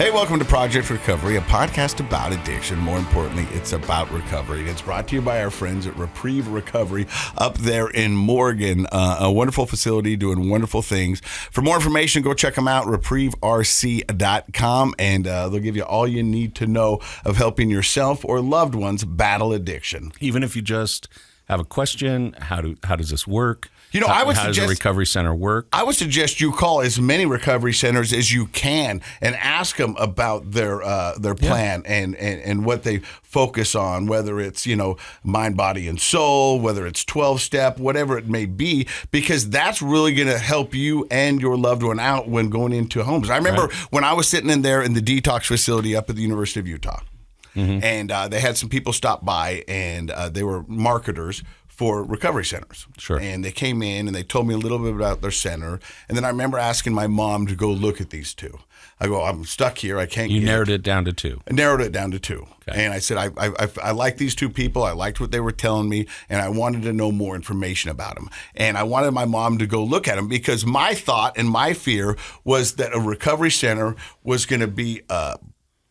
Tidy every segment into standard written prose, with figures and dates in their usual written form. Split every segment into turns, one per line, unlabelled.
Hey, welcome to Project Recovery, a podcast about addiction. More importantly, it's about recovery. It's brought to you by our friends at Reprieve Recovery up there in Morgan, a wonderful facility doing wonderful things. For more information, go check them out, reprieverc.com, and they'll give you all you need to know of helping yourself or loved ones battle addiction.
Even if you just have a question, how does this work?
You know,
how does a recovery center work?
I would suggest you call as many recovery centers as you can and ask them about their plan and what they focus on, whether it's, mind, body, and soul, whether it's 12-step, whatever it may be, because that's really going to help you and your loved one out when going into homes. I remember when I was sitting in there in the detox facility up at the University of Utah, and they had some people stop by, and they were marketers for recovery centers.
Sure.
And they came in and they told me a little bit about their center. And then I remember asking my mom to go look at these two. I go, I'm stuck here. I can't
You narrowed it down to two.
I narrowed it down to two.
Okay.
And I said, I like these two people. I liked what they were telling me. And I wanted to know more information about them. And I wanted my mom to go look at them because my thought and my fear was that a recovery center was going to be a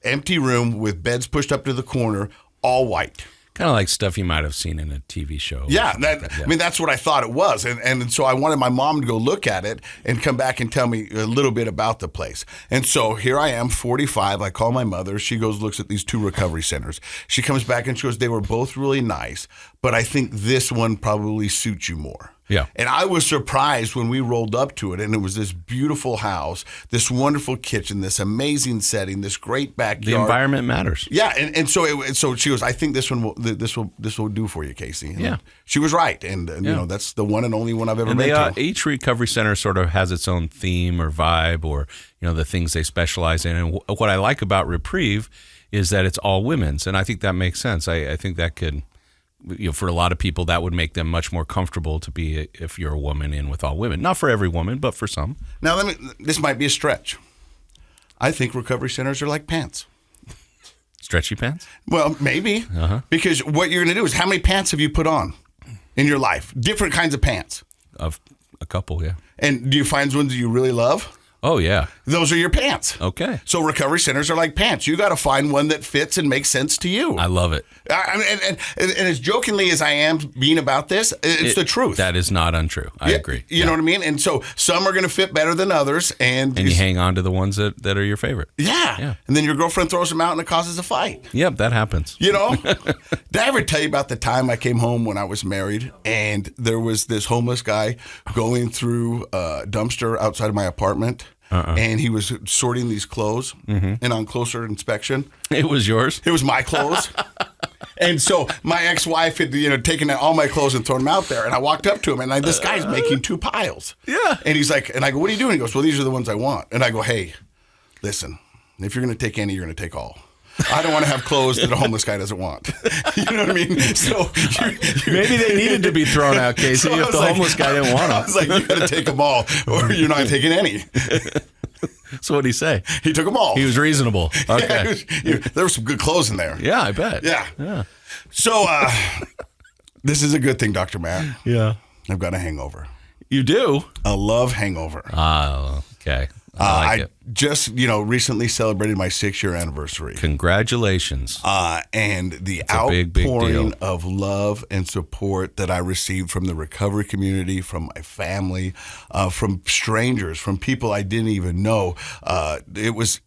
empty room with beds pushed up to the corner, all white.
Kind of like stuff you might have seen in a TV show.
Yeah, I mean, that's what I thought it was. And so I wanted my mom to go look at it and come back and tell me a little bit about the place. And so here I am, 45. I call my mother. She goes, looks at these two recovery centers. She comes back and she goes, they were both really nice, but I think this one probably suits you more.
Yeah.
And I was surprised when we rolled up to it, and it was this beautiful house, this wonderful kitchen, this amazing setting, this great backyard.
The environment matters.
Yeah, and so she goes, I think this will do for you, Casey. And
yeah,
she was right, and that's the one and only one I've ever been to.
Each recovery center sort of has its own theme or vibe, or the things they specialize in. And what I like about Reprieve is that it's all women's, and I think that makes sense. I think that could. For a lot of people, that would make them much more comfortable to be, if you're a woman, in with all women. Not for every woman, but for some.
Now, this might be a stretch. I think recovery centers are like pants.
Stretchy pants?
Well, maybe. Because what you're going to do is, how many pants have you put on in your life? Different kinds of pants.
Of a couple, yeah.
And do you find ones that you really love?
Oh, yeah.
Those are your pants.
Okay.
So recovery centers are like pants. You got to find one that fits and makes sense to you.
I love it.
And as jokingly as I am being about this, it's the truth.
That is not untrue. I agree.
You know what I mean? And so some are going to fit better than others. And
you hang on to the ones that are your favorite.
Yeah. And then your girlfriend throws them out and it causes a fight.
Yep, that happens.
Did I ever tell you about the time I came home when I was married and there was this homeless guy going through a dumpster outside of my apartment? And he was sorting these clothes, and on closer inspection,
it was yours.
It was my clothes, and so my ex-wife had taken all my clothes and thrown them out there. And I walked up to him, and this guy's making two piles.
Yeah,
and he's like, and I go, "What are you doing?" He goes, "Well, these are the ones I want." And I go, "Hey, listen, if you're going to take any, you're going to take all. I don't want to have clothes that a homeless guy doesn't want." You know what I mean? So
maybe they needed to be thrown out, Casey, if the homeless guy didn't want them.
I was like, you got to take them all, or you're not taking any.
So what did he say?
He took them all.
He was reasonable. Okay.
There were some good clothes in there.
Yeah, I bet.
Yeah. So this is a good thing, Dr. Matt.
Yeah.
I've got a hangover.
You do?
A love hangover.
Oh, okay. I
just, recently celebrated my 6-year anniversary.
Congratulations.
And the
That's outpouring
of love and support that I received from the recovery community, from my family, from strangers, from people I didn't even know, it was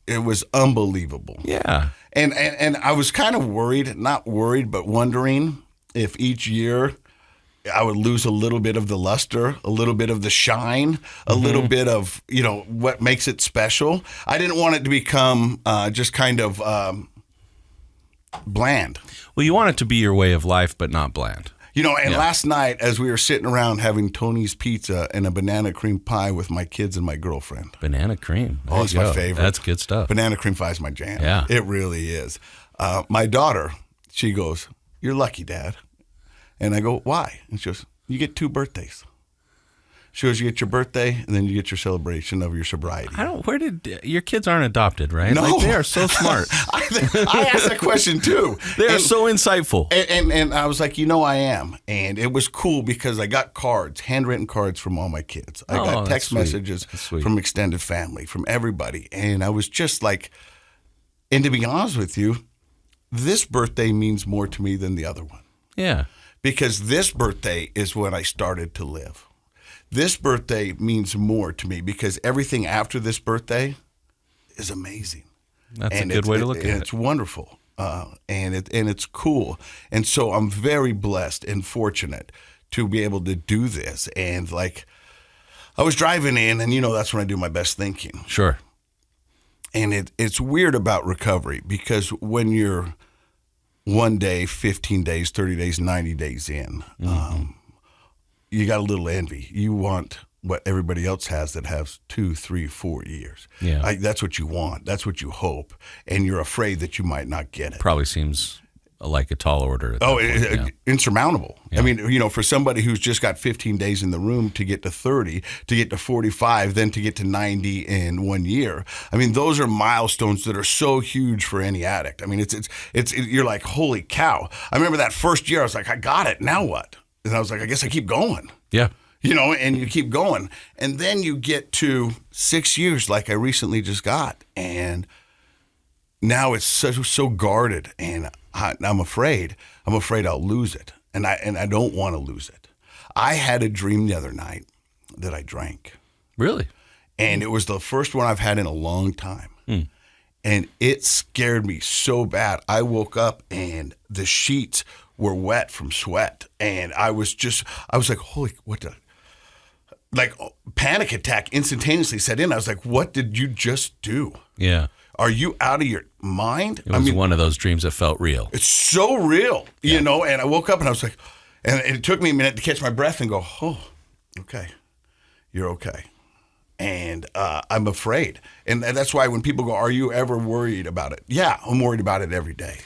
unbelievable.
Yeah.
And I was kind of worried, not worried, but wondering if each year I would lose a little bit of the luster, a little bit of the shine, a little bit of, what makes it special. I didn't want it to become just kind of bland.
Well, you want it to be your way of life, but not bland.
Last night, as we were sitting around having Tony's Pizza and a banana cream pie with my kids and my girlfriend.
Banana cream.
Oh, it's my favorite.
That's good stuff.
Banana cream pie is my jam.
Yeah.
It really is. My daughter, she goes, "You're lucky, Dad." And I go, "Why?" And she goes, "You get 2 birthdays." She goes, "You get your birthday, and then you get your celebration of your sobriety."
Your kids aren't adopted, right?
No.
Like, they are so smart.
I asked that question too.
They are so insightful.
And I was like, I am. And it was cool because I got cards, handwritten cards from all my kids. I got text messages from extended family, from everybody. And I was just like, And to be honest with you, this birthday means more to me than the other one.
Yeah.
Because this birthday is when I started to live. This birthday means more to me because everything after this birthday is amazing.
That's a good way to look at it.
It's wonderful. And it's cool. And so I'm very blessed and fortunate to be able to do this. And like, I was driving in, and that's when I do my best thinking.
Sure.
And it's weird about recovery because when you're 1 day, 15 days, 30 days, 90 days in, you got a little envy. You want what everybody else has that has 2, 3, 4 years.
Yeah.
That's what you want. That's what you hope. And you're afraid that you might not get it.
Probably seems like a tall order. At that point, yeah.
Insurmountable.
Yeah.
I mean, for somebody who's just got 15 days in the room to get to 30, to get to 45, then to get to 90 in 1 year. I mean, those are milestones that are so huge for any addict. I mean, it's you're like, holy cow. I remember that first year, I was like, I got it. Now what? And I was like, I guess I keep going.
Yeah.
And you keep going. And then you get to 6 years like I recently just got. And now it's so guarded, and I'm afraid I'll lose it, and I don't want to lose it. I had a dream the other night that I drank.
Really?
And it was the first one I've had in a long time. And it scared me so bad. I woke up and the sheets were wet from sweat, and I was like, holy, what the, like, panic attack instantaneously set in. I was like, what did you just do?
Yeah.
Are you out of your mind?
It was one of those dreams that felt real.
It's so real, and I woke up and I was like, and it took me a minute to catch my breath and go, oh, okay, you're okay. And I'm afraid. And that's why when people go, are you ever worried about it? Yeah, I'm worried about it every day.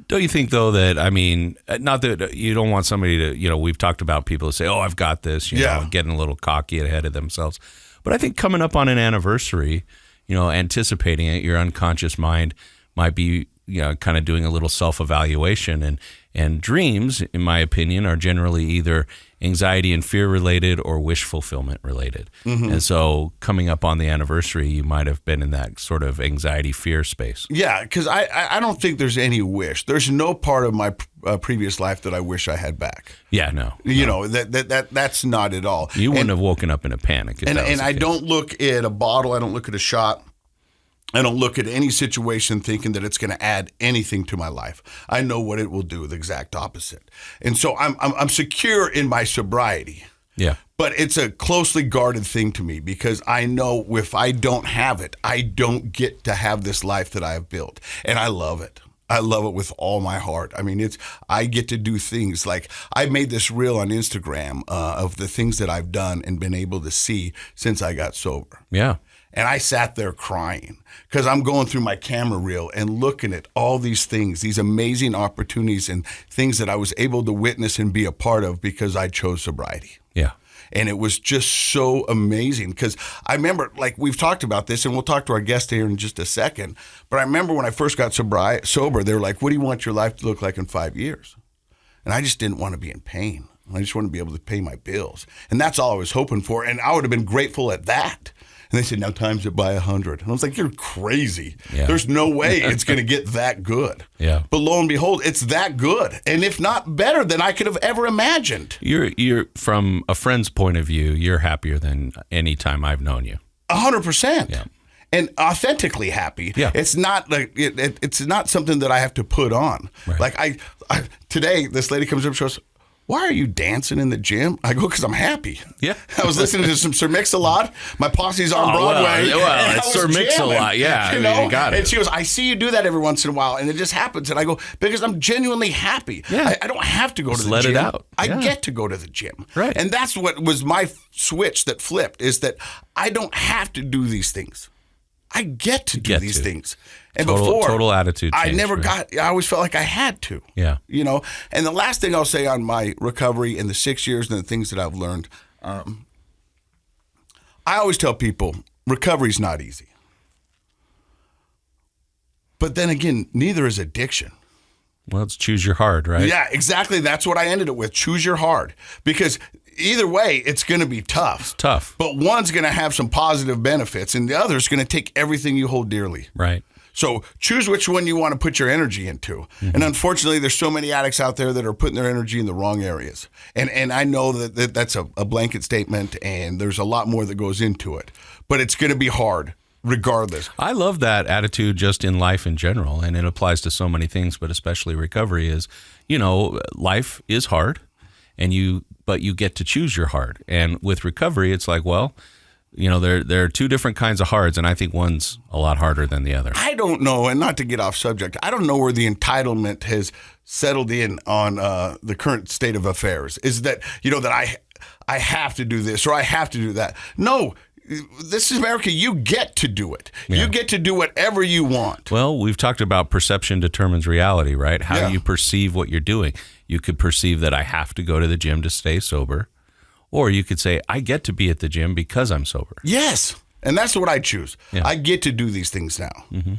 Don't you think, though, that, I mean, not that you don't want somebody to, we've talked about people who say, oh, I've got this, you know, getting a little cocky ahead of themselves. But I think coming up on an anniversary, anticipating it, your unconscious mind might be, kind of doing a little self-evaluation. And dreams, in my opinion, are generally either anxiety and fear related or wish fulfillment related. Mm-hmm. And so coming up on the anniversary, you might have been in that sort of anxiety fear space.
Yeah, because I don't think there's any wish. There's no part of my previous life that I wish I had back.
Yeah, no.
That's not at all.
You wouldn't have woken up in a panic.
And I don't look at a bottle. I don't look at a shot. I don't look at any situation thinking that it's going to add anything to my life. I know what it will do, the exact opposite. And so I'm secure in my sobriety.
Yeah.
But it's a closely guarded thing to me because I know if I don't have it, I don't get to have this life that I have built. And I love it. I love it with all my heart. I mean, I get to do things like I made this reel on Instagram of the things that I've done and been able to see since I got sober.
Yeah.
And I sat there crying because I'm going through my camera reel and looking at all these things, these amazing opportunities and things that I was able to witness and be a part of because I chose sobriety.
Yeah.
And it was just so amazing because I remember, like we've talked about this, and we'll talk to our guest here in just a second, but I remember when I first got sober, they were like, what do you want your life to look like in 5 years? And I just didn't want to be in pain. I just wanted to be able to pay my bills. And that's all I was hoping for. And I would have been grateful at that. And they said, now times it by 100. And I was like, you're crazy. Yeah. There's no way it's going to get that good.
Yeah.
But lo and behold, it's that good. And if not better than I could have ever imagined.
You're from a friend's point of view, you're happier than any time I've known you.
100%.
Yeah.
And authentically happy.
Yeah.
It's not like it's not something that I have to put on.
Right.
Like I today, this lady comes up and goes, why are you dancing in the gym? I go, because I'm happy.
Yeah.
I was listening to some Sir Mix-a-Lot. My posse's on Broadway.
Well it's Sir Mix-a-Lot. Yeah. You got it.
And she goes, I see you do that every once in a while. And it just happens. And I go, because I'm genuinely happy.
Yeah.
I don't have to go to the gym.
Let it out.
I get to go to the gym.
Right.
And that's what was my switch that flipped, is that I don't have to do these things. I get to do these things. And
total attitude change,
I always felt like I had to.
Yeah.
And the last thing I'll say on my recovery in the 6 years and the things that I've learned, I always tell people recovery's not easy. But then again, neither is addiction.
Well, it's choose your hard, right?
Yeah, exactly. That's what I ended it with. Choose your hard. Because either way, it's going to be tough.
It's tough.
But one's going to have some positive benefits, and the other's going to take everything you hold dearly.
Right.
So choose which one you want to put your energy into. And unfortunately, there's so many addicts out there that are putting their energy in the wrong areas. And I know that that's a blanket statement, and there's a lot more that goes into it. But it's going to be hard regardless.
I love that attitude just in life in general, and it applies to so many things, but especially recovery is, life is hard, but you get to choose your hard. And with recovery, it's like, well, there are two different kinds of hards, and I think one's a lot harder than the other.
I don't know, and not to get off subject, I don't know where the entitlement has settled in on the current state of affairs. Is that, that I have to do this or I have to do that. No, this is America. You get to do it. Yeah. You get to do whatever you want.
Well, we've talked about perception determines reality, right? How you perceive what you're doing. You could perceive that I have to go to the gym to stay sober. Or you could say, I get to be at the gym because I'm sober.
Yes. And that's what I choose. Yeah. I get to do these things now. Mm-hmm.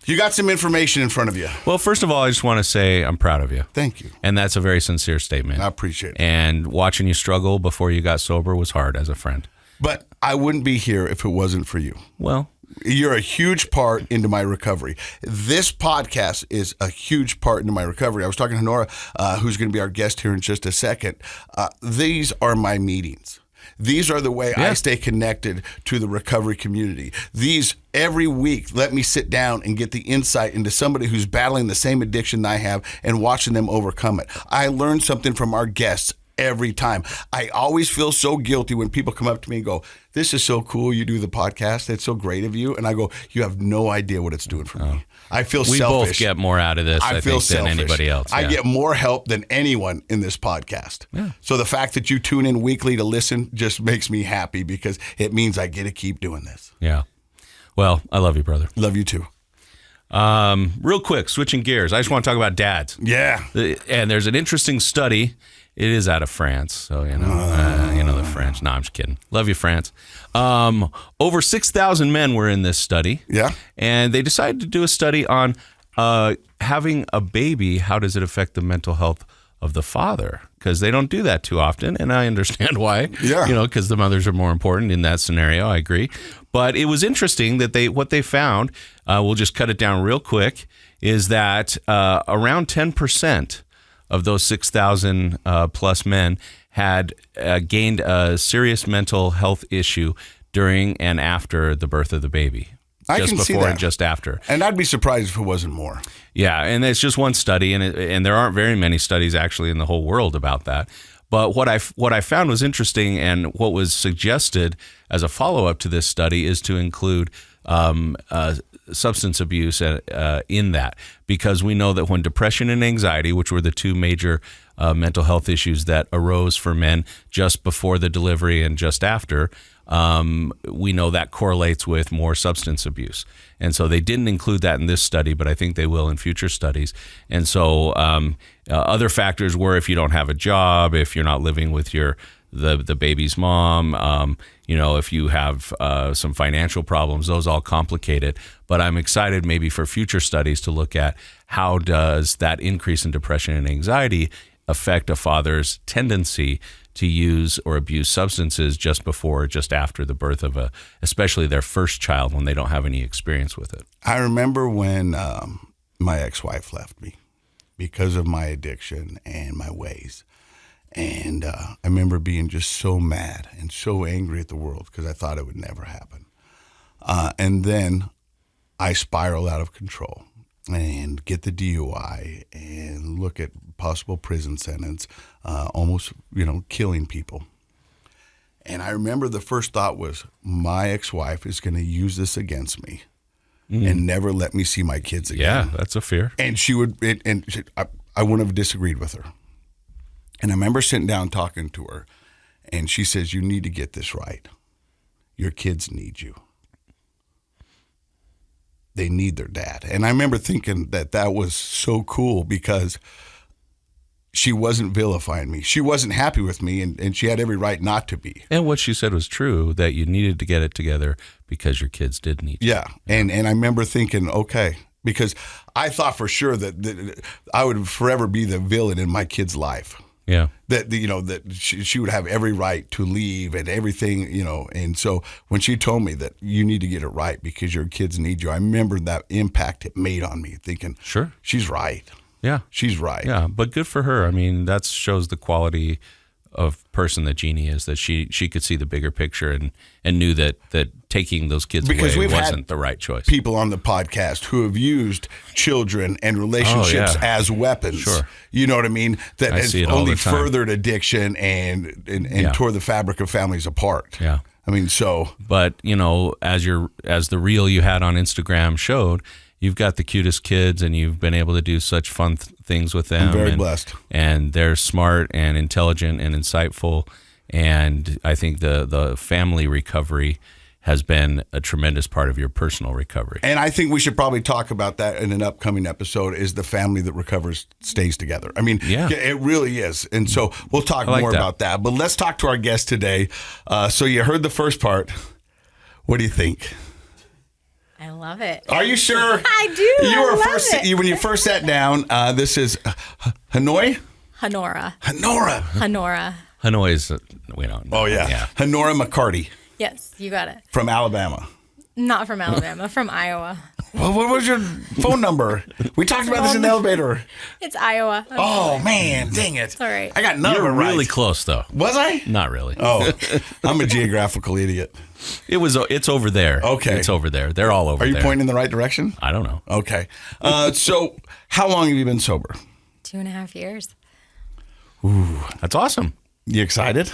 You got some information in front of you.
Well, first of all, I just want to say I'm proud of you.
Thank you.
And that's a very sincere statement.
I appreciate it.
And watching you struggle before you got sober was hard as a friend.
But I wouldn't be here if it wasn't for you.
Well,
you're a huge part into my recovery. This podcast is a huge part into my recovery. I was talking to Hanora, who's going to be our guest here in just a second. These are my meetings. These are the way I stay connected to the recovery community. These, every week, let me sit down and get the insight into somebody who's battling the same addiction I have and watching them overcome it. I learn something from our guests every time. I always feel so guilty when people come up to me and go, this is so cool, you do the podcast, it's so great of you. And I go, you have no idea what it's doing for me. I feel selfish. We both
get more out of this, I think, than anybody else.
I get more help than anyone in this podcast. Yeah. So the fact that you tune in weekly to listen just makes me happy because it means I get to keep doing this.
Yeah. Well, I love you, brother.
Love you too.
Real quick, switching gears, I just want to talk about dads.
Yeah.
And there's an interesting study. It is out of France, so the French. No, I'm just kidding. Love you, France. Over 6,000 men were in this study.
Yeah.
And they decided to do a study on having a baby. How does it affect the mental health of the father? Because they don't do that too often, and I understand why.
Yeah.
Because the mothers are more important in that scenario. I agree. But it was interesting that what they found, we'll just cut it down real quick, is that around 10% of those 6,000 plus men had gained a serious mental health issue during and after the birth of the baby.
I
just
can see
before
that.
And just after.
And I'd be surprised if it wasn't more.
Yeah, and it's just one study, and there aren't very many studies actually in the whole world about that. But what I found was interesting, and what was suggested as a follow-up to this study is to include substance abuse in that, because we know that when depression and anxiety, which were the two major mental health issues that arose for men just before the delivery and just after, we know that correlates with more substance abuse. And so they didn't include that in this study, but I think they will in future studies. And so other factors were if you don't have a job, if you're not living with the baby's mom, if you have some financial problems, those all complicate it. But I'm excited maybe for future studies to look at how does that increase in depression and anxiety affect a father's tendency to use or abuse substances just before or just after the birth of especially their first child when they don't have any experience with it.
I remember when my ex-wife left me because of my addiction and my ways. And I remember being just so mad and so angry at the world because I thought it would never happen. And then I spiraled out of control and get the DUI and look at possible prison sentence, almost, killing people. And I remember the first thought was, my ex-wife is going to use this against me and never let me see my kids again.
Yeah, that's a fear.
And I wouldn't have disagreed with her. And I remember sitting down talking to her, and she says, you need to get this right. Your kids need you. They need their dad. And I remember thinking that was so cool because she wasn't vilifying me. She wasn't happy with me, and she had every right not to be.
And what she said was true, that you needed to get it together because your kids did need you.
Yeah. And I remember thinking, okay, because I thought for sure that I would forever be the villain in my kid's life.
Yeah.
That that she would have every right to leave and everything, and so when she told me that you need to get it right because your kids need you, I remember that impact it made on me, thinking,
Sure,
she's right.
Yeah,
she's right.
Yeah, but good for her. I mean, that shows the quality of person that Jeannie is, that she could see the bigger picture and knew that taking those kids
because
away
we've
wasn't
had
the right choice.
People on the podcast who have used children and relationships as weapons.
Sure.
You know what I mean? That
I
has
see it all
only
the time.
furthered addiction and tore the fabric of families apart.
Yeah.
I mean, so.
But, as the reel you had on Instagram showed, you've got the cutest kids and you've been able to do such fun things with them.
I'm very blessed.
And they're smart and intelligent and insightful. And I think the family recovery has been a tremendous part of your personal recovery.
And I think we should probably talk about that in an upcoming episode, is the family that recovers stays together. I mean, it really is. And so we'll talk more about that. But let's talk to our guest today. So you heard the first part. What do you think?
I love it.
Are you sure?
I do.
You were when you first sat down. This is Hanoi?
Hanora.
Hanoi's, we don't know.
Oh, yeah. Hanora McCarty.
Yes, you got it.
From Alabama.
Not from Alabama, from Iowa.
Well, what was your phone number? We talked about this in the elevator.
It's Iowa.
Oh, man, dang it.
It's all right.
I got none of it right.
You're really close, though.
Was I?
Not really.
Oh, I'm a geographical idiot.
It's over there.
Okay.
It's over there. They're all over there.
Are you pointing in the right direction?
I don't know.
Okay. So how long have you been sober?
2.5 years.
Ooh, that's awesome.
You excited?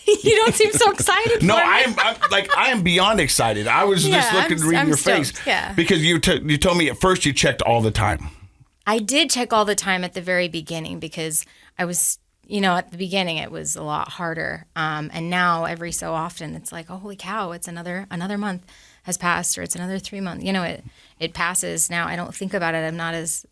You don't seem so excited.
No,
for me.
I am beyond excited. I was just looking to read your face.
Yeah.
Because you told me at first you checked all the time.
I did check all the time at the very beginning because I was, at the beginning it was a lot harder. And now every so often it's like, oh, holy cow, it's another month has passed, or it's another 3 months. It passes. Now I don't think about it. I'm not as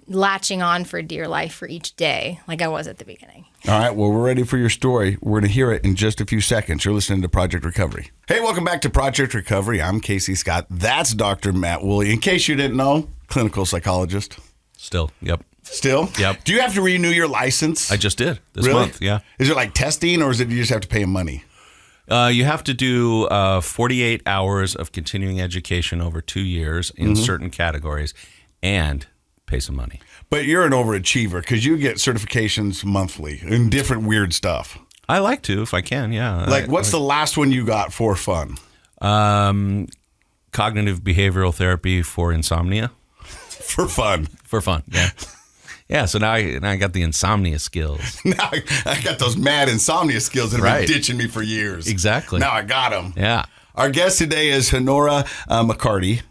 latching on for dear life for each day like I was at the beginning.
All right, well, we're ready for your story. We're going to hear it in just a few seconds. You're listening to Project Recovery. Hey, welcome back to Project Recovery. I'm Casey Scott. That's Dr. Matt Woolley. In case you didn't know, clinical psychologist.
Still, yep.
Still?
Yep.
Do you have to renew your license?
I just did this
Really?
month, yeah.
Is it like testing, or is it you just have to pay him money?
You have to do 48 hours of continuing education over 2 years in certain categories and pay some money.
But you're an overachiever because you get certifications monthly and different weird stuff.
I like to, if I can, yeah.
Like, what's the last one you got for fun?
Cognitive behavioral therapy for insomnia.
For fun.
For fun, yeah. Yeah, so now I got the insomnia skills.
Now I got those mad insomnia skills that have been ditching me for years.
Exactly.
Now I got them.
Yeah.
Our guest today is Hanora McCarty,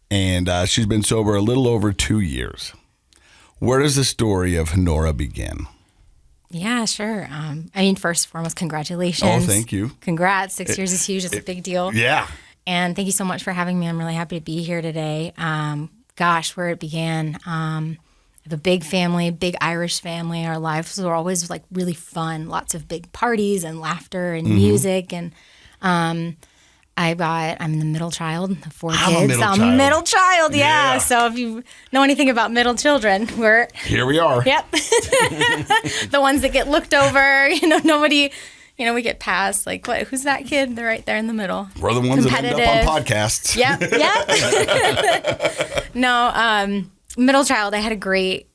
and she's been sober a little over 2 years. Where does the story of Hanora begin?
Yeah, sure. First and foremost, congratulations.
Oh, thank you.
Congrats. 6 years is huge. It's a big deal.
Yeah.
And thank you so much for having me. I'm really happy to be here today. Where it began. I have a big family, big Irish family. Our lives were always like really fun. Lots of big parties and laughter and music. And I'm the middle child of 4 kids. I'm a middle child, yeah. So if you know anything about middle children,
here we are.
Yep. The ones that get looked over, nobody, we get passed. Like, what? Who's that kid? They're right there in the middle.
We're the ones that end up on podcasts.
Yep. No, middle child. I had a great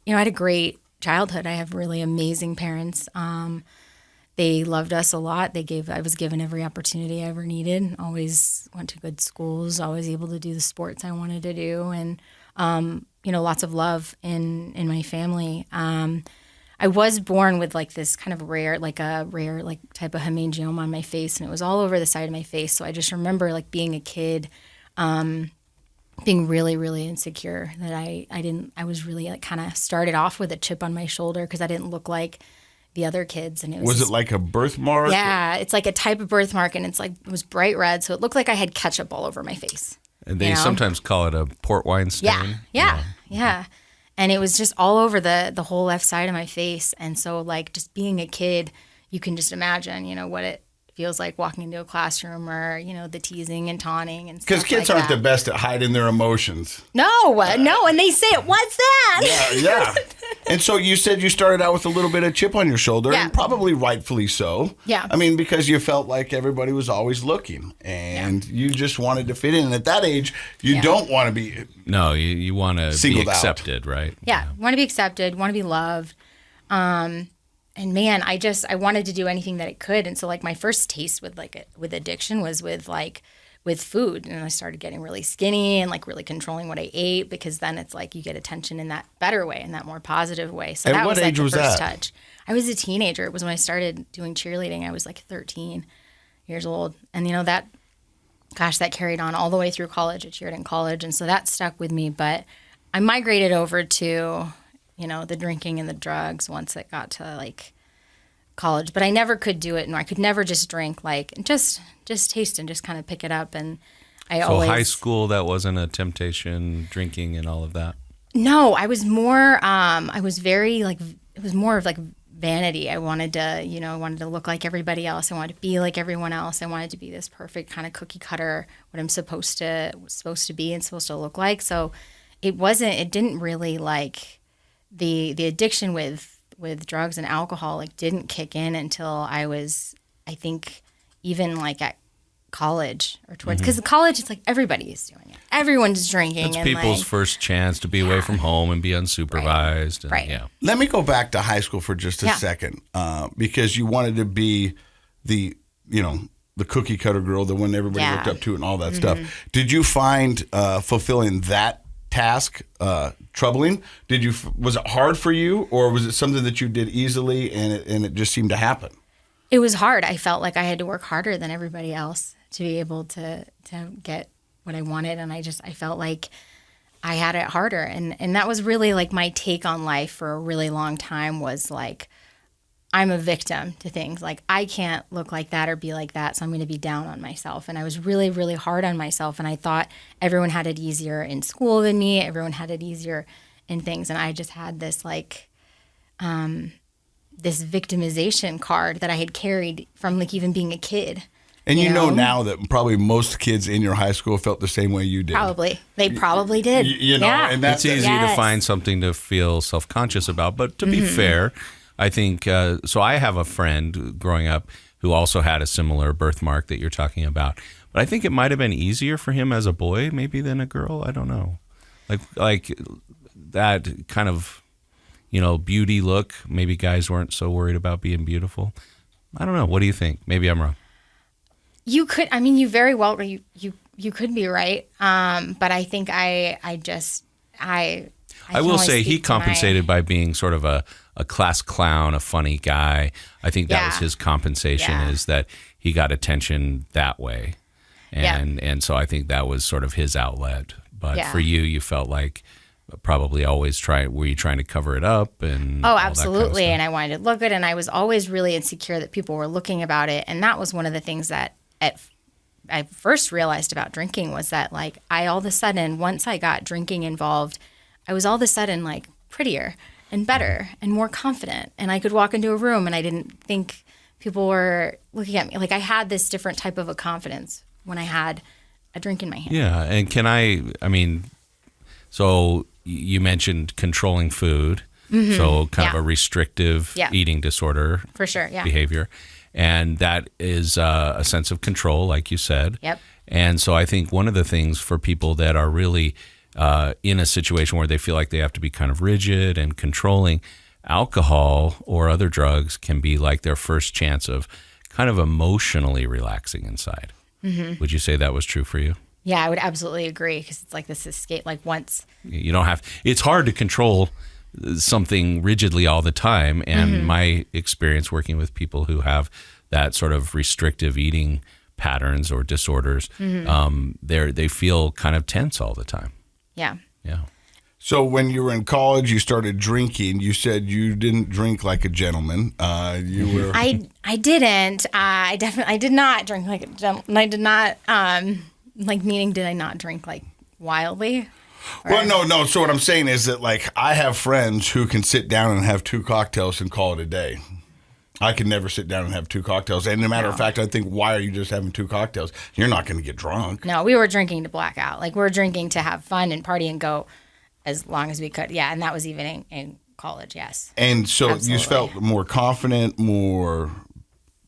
childhood. I have really amazing parents. They loved us a lot. I was given every opportunity I ever needed. Always went to good schools. Always able to do the sports I wanted to do, and lots of love in my family. I was born with like this kind of rare type of haemangioma on my face, and it was all over the side of my face. So I just remember like being a kid, being really, really insecure that I was really like kind of started off with a chip on my shoulder because I didn't look like the other kids. And it was
it like a birthmark?
Yeah, it's like a type of birthmark, and it was bright red, so it looked like I had ketchup all over my face.
And they sometimes call it a port wine stain.
Yeah. And it was just all over the whole left side of my face. And so like just being a kid, you can just imagine, what it feels like walking into a classroom, or, the teasing and taunting and stuff.
Because kids aren't the best at hiding their emotions.
No, and they say, "What's that?"
Yeah. And so you said you started out with a little bit of chip on your shoulder,
Yeah.
and probably rightfully so.
Yeah.
I mean, because you felt like everybody was always looking, and you just wanted to fit in. And at that age, you don't want to be.
No, you want to be
Singled out.
accepted, right?
Yeah, want to be accepted, want to be loved. And man, I wanted to do anything that I could. And so like my first taste with addiction was with food. And I started getting really skinny and like really controlling what I ate, because then it's like you get attention in that better way, in that more positive way. So
And
that
what
was like
age
the
was
first
that?
touch. I was a teenager. It was when I started doing cheerleading. I was like 13 years old. And that carried on all the way through college. I cheered in college. And so that stuck with me. But I migrated over to, the drinking and the drugs once it got to like college. But I never could do it. And I could never just drink, like just taste and just kind of pick it up. And
So high school, that wasn't a temptation, drinking and all of that?
No, I was more, I was very like, it was more of like vanity. I wanted to look like everybody else. I wanted to be like everyone else. I wanted to be this perfect kind of cookie cutter, what I'm supposed to be and supposed to look like. So it didn't really like the addiction with drugs and alcohol, like didn't kick in until I was, I think, even like at college or towards, because college, it's like everybody is doing it. Everyone's drinking.
It's
and
people's
like,
first chance to be away from home and be unsupervised.
Right.
And, yeah.
Let me go back to high school for just a second, because you wanted to be the cookie cutter girl, the one everybody looked up to, and all that stuff. Did you find fulfilling that task troubling? Was it hard for you, or was it something that you did easily and it just seemed to happen?
It was hard. I felt like I had to work harder than everybody else to be able to get what I wanted. And I felt like I had it harder. And that was really like my take on life for a really long time, was like, I'm a victim to things. Like, I can't look like that or be like that, so I'm going to be down on myself. And I was really, really hard on myself. And I thought everyone had it easier in school than me. Everyone had it easier in things. And I just had this like, this victimization card that I had carried from like even being a kid.
And you know now that probably most kids in your high school felt the same way you did.
Probably. They probably did.
And that's
It's easy to
Yes.
find something to feel self-conscious about. But to be fair, I think, so I have a friend growing up who also had a similar birthmark that you're talking about. But I think it might have been easier for him as a boy maybe than a girl. I don't know. Like that kind of, beauty look. Maybe guys weren't so worried about being beautiful. I don't know. What do you think? Maybe I'm wrong.
You could, I mean, you very well, you could be right. But I think I
will say he compensated by being sort of a class clown, a funny guy. I think that was his compensation, is that he got attention that way. And so I think that was sort of his outlet. But for you felt like probably always were you trying to cover it up? And
Oh, absolutely. And I wanted to look good. And I was always really insecure that people were looking about it. And that was one of the things that I first realized about drinking, was that like all of a sudden, once I got drinking involved, I was all of a sudden like prettier and better and more confident. And I could walk into a room and I didn't think people were looking at me. Like I had this different type of a confidence when I had a drink in my hand.
Yeah. And so you mentioned controlling food. So kind of a restrictive eating disorder.
For sure,
behavior. And that is a sense of control, like you said.
Yep.
And so I think one of the things for people that are really in a situation where they feel like they have to be kind of rigid and controlling, alcohol or other drugs can be like their first chance of kind of emotionally relaxing inside. Would you say that was true for you?
Yeah, I would absolutely agree, because it's like this escape, like once.
You don't have, it's hard to control something rigidly all the time. And my experience working with people who have that sort of restrictive eating patterns or disorders, they feel kind of tense all the time.
Yeah.
Yeah.
So when you were in college, you started drinking. You said you didn't drink like a gentleman. You were.
I didn't. I did not drink like a gentleman. I did not. Meaning, did I not drink like wildly?
Well, no. So what I'm saying is that like I have friends who can sit down and have 2 cocktails and call it a day. I can never sit down and have 2 cocktails. And as a matter of fact, I think, why are you just having 2 cocktails? You're not going to get drunk.
No, we were drinking to black out. Like we were drinking to have fun and party and go as long as we could. Yeah, and that was even in college, yes.
And so you
Absolutely.
felt more confident, more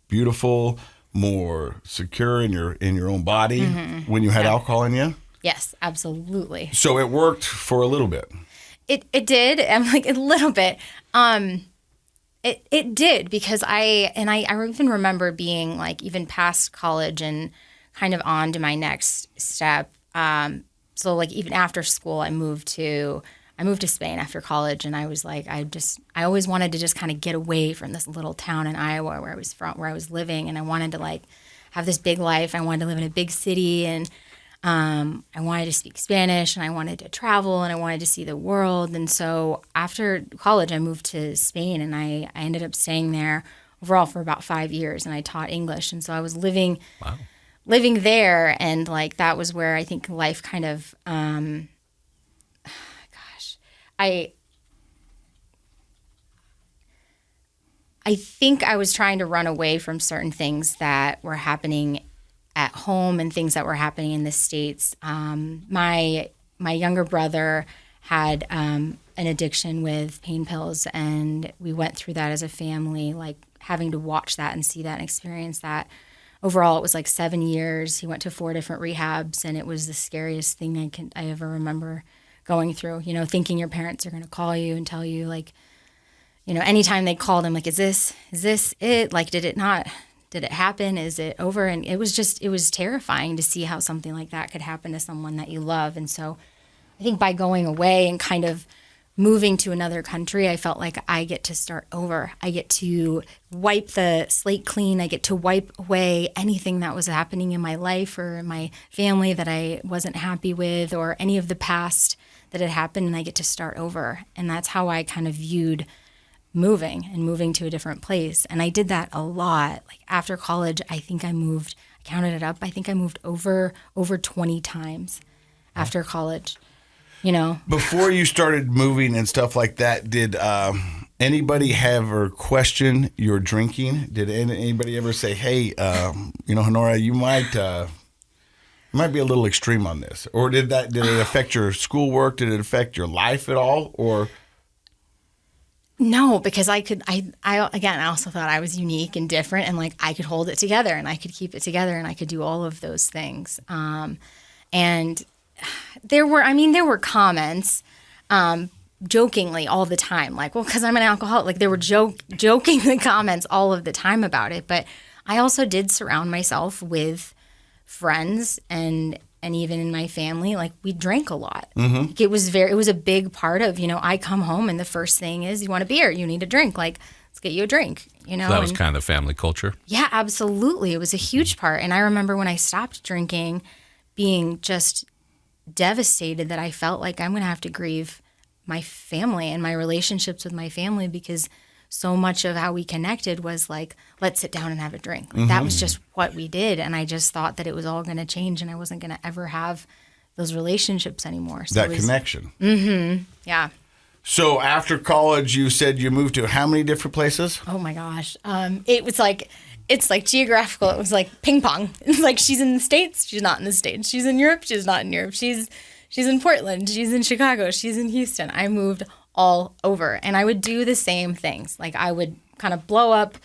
beautiful, more secure in your own body when you had alcohol in you?
Yes, absolutely.
So it worked for a little bit.
It did. I'm like, a little bit. It did, because I even remember being like, even past college and kind of on to my next step. So like, even after school, I moved to Spain after college, and I was like, I always wanted to just kind of get away from this little town in Iowa where I was living, and I wanted to like have this big life. I wanted to live in a big city, and I wanted to speak Spanish, and I wanted to travel, and I wanted to see the world. And so after college, I moved to Spain, and I ended up staying there overall for about 5 years, and I taught English. And so I was living there, and like that was where I think life kind of, I think I was trying to run away from certain things that were happening at home and things that were happening in the States. My younger brother had an addiction with pain pills, and we went through that as a family, like having to watch that and see that and experience that. Overall, it was like 7 years. He went to 4 different rehabs, and it was the scariest thing I ever remember going through. You know, thinking your parents are going to call you and tell you, like, you know, anytime they called him, like, is this it? Like, did it happen? Is it over? And it was terrifying to see how something like that could happen to someone that you love. And so I think by going away and kind of moving to another country, I felt like I get to start over. I get to wipe the slate clean. I get to wipe away anything that was happening in my life or in my family that I wasn't happy with, or any of the past that had happened, and I get to start over. And that's how I kind of viewed moving to a different place. And I did that a lot. Like after college, I think I counted it up, I think I moved over 20 times after college. You know,
before you started moving and stuff like that, did anybody ever question your drinking? Did anybody ever say, "Hey, Hanora, you might be a little extreme on this," or did it affect your schoolwork? Did it affect your life at all? Or
no, because I also thought I was unique and different, and like I could hold it together, and I could keep it together, and I could do all of those things. And there were comments, jokingly all the time, like, well, because I'm an alcoholic. Like, there were joking comments all of the time about it. But I also did surround myself with friends, and even in my family, like, we drank a lot. Mm-hmm. Like, it was a big part of, I come home and the first thing is, you want a beer, you need a drink, like, let's get you a drink, So
that was kind of the family culture.
Yeah, absolutely. It was a huge part. And I remember when I stopped drinking, being just devastated that I felt like I'm going to have to grieve my family and my relationships with my family, because so much of how we connected was like, let's sit down and have a drink. Like, that was just what we did. And I just thought that it was all going to change, and I wasn't going to ever have those relationships anymore. So
connection.
Mm-hmm. Yeah.
So after college, you said you moved to how many different places?
Oh my gosh. It's like geographical. It was like ping pong. It's like, she's in the States, she's not in the States. She's in Europe, she's not in Europe. She's in Portland, she's in Chicago, she's in Houston. I moved all over, and I would do the same things. Like, I would kind of blow up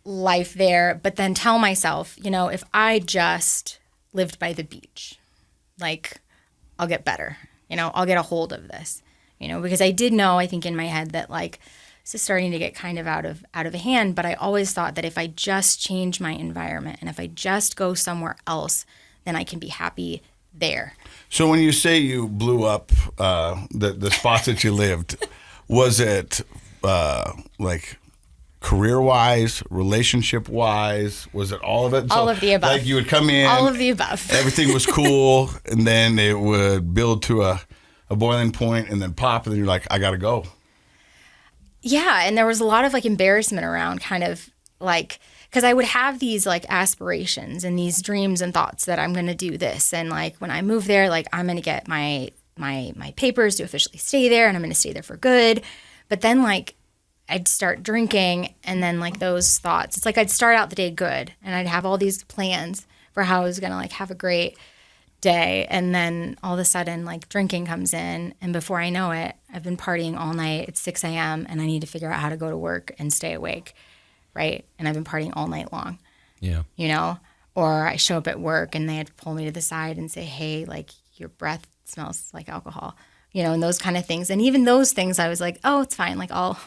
life there, but then tell myself, if I just lived by the beach, like, I'll get better. I'll get a hold of this. Because I did know, I think in my head, that like, this is starting to get kind of out of hand. But I always thought that if I just change my environment, and if I just go somewhere else, then I can be happy there.
So when you say you blew up the spots that you lived, was it like career-wise, relationship-wise? Was it all of it?
All of the above.
Like, you would come in.
All of the above.
Everything was cool, and then it would build to a boiling point, and then pop, and then you're like, I got to go.
Yeah, and there was a lot of like embarrassment around, kind of like, because I would have these like aspirations and these dreams and thoughts that I'm going to do this. And like, when I move there, like, I'm going to get my papers to officially stay there, and I'm going to stay there for good. But then like, I'd start drinking, and then like those thoughts, it's like I'd start out the day good, and I'd have all these plans for how I was going to like have a great day. And then all of a sudden, like, drinking comes in. And before I know it, I've been partying all night. It's 6 a.m. and I need to figure out how to go to work and stay awake, right? And I've been partying all night long,
Yeah.
you know? Or I show up at work and they had to pull me to the side and say, hey, like, your breath smells like alcohol, you know, and those kind of things. And even those things, I was like, oh, it's fine. Like, I'll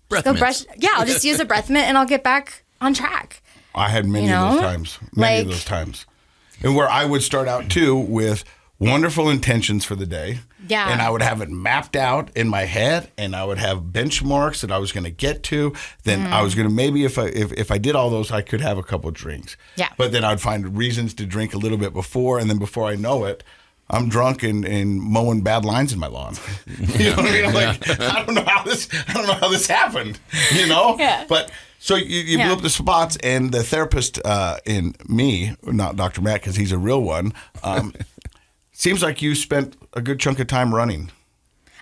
Breath
go
mints.
brush. Yeah, I'll just use a breath mint and I'll get back on track.
I had many
You
of
know?
those times. Many of
Like-
those times. And where I would start out too with wonderful intentions for the day.
Yeah.
And I would have it mapped out in my head, and I would have benchmarks that I was going to get to. Then I was going to, maybe if I did all those, I could have a couple drinks.
Yeah.
But then I'd find reasons to drink a little bit before, and then before I know it, I'm drunk and mowing bad lines in my lawn. You know what I mean? I'm like, I don't know how this happened. You know?
Yeah.
But so you blew up the spots, and the therapist in me, not Dr. Matt, because he's a real one. Seems like you spent a good chunk of time running.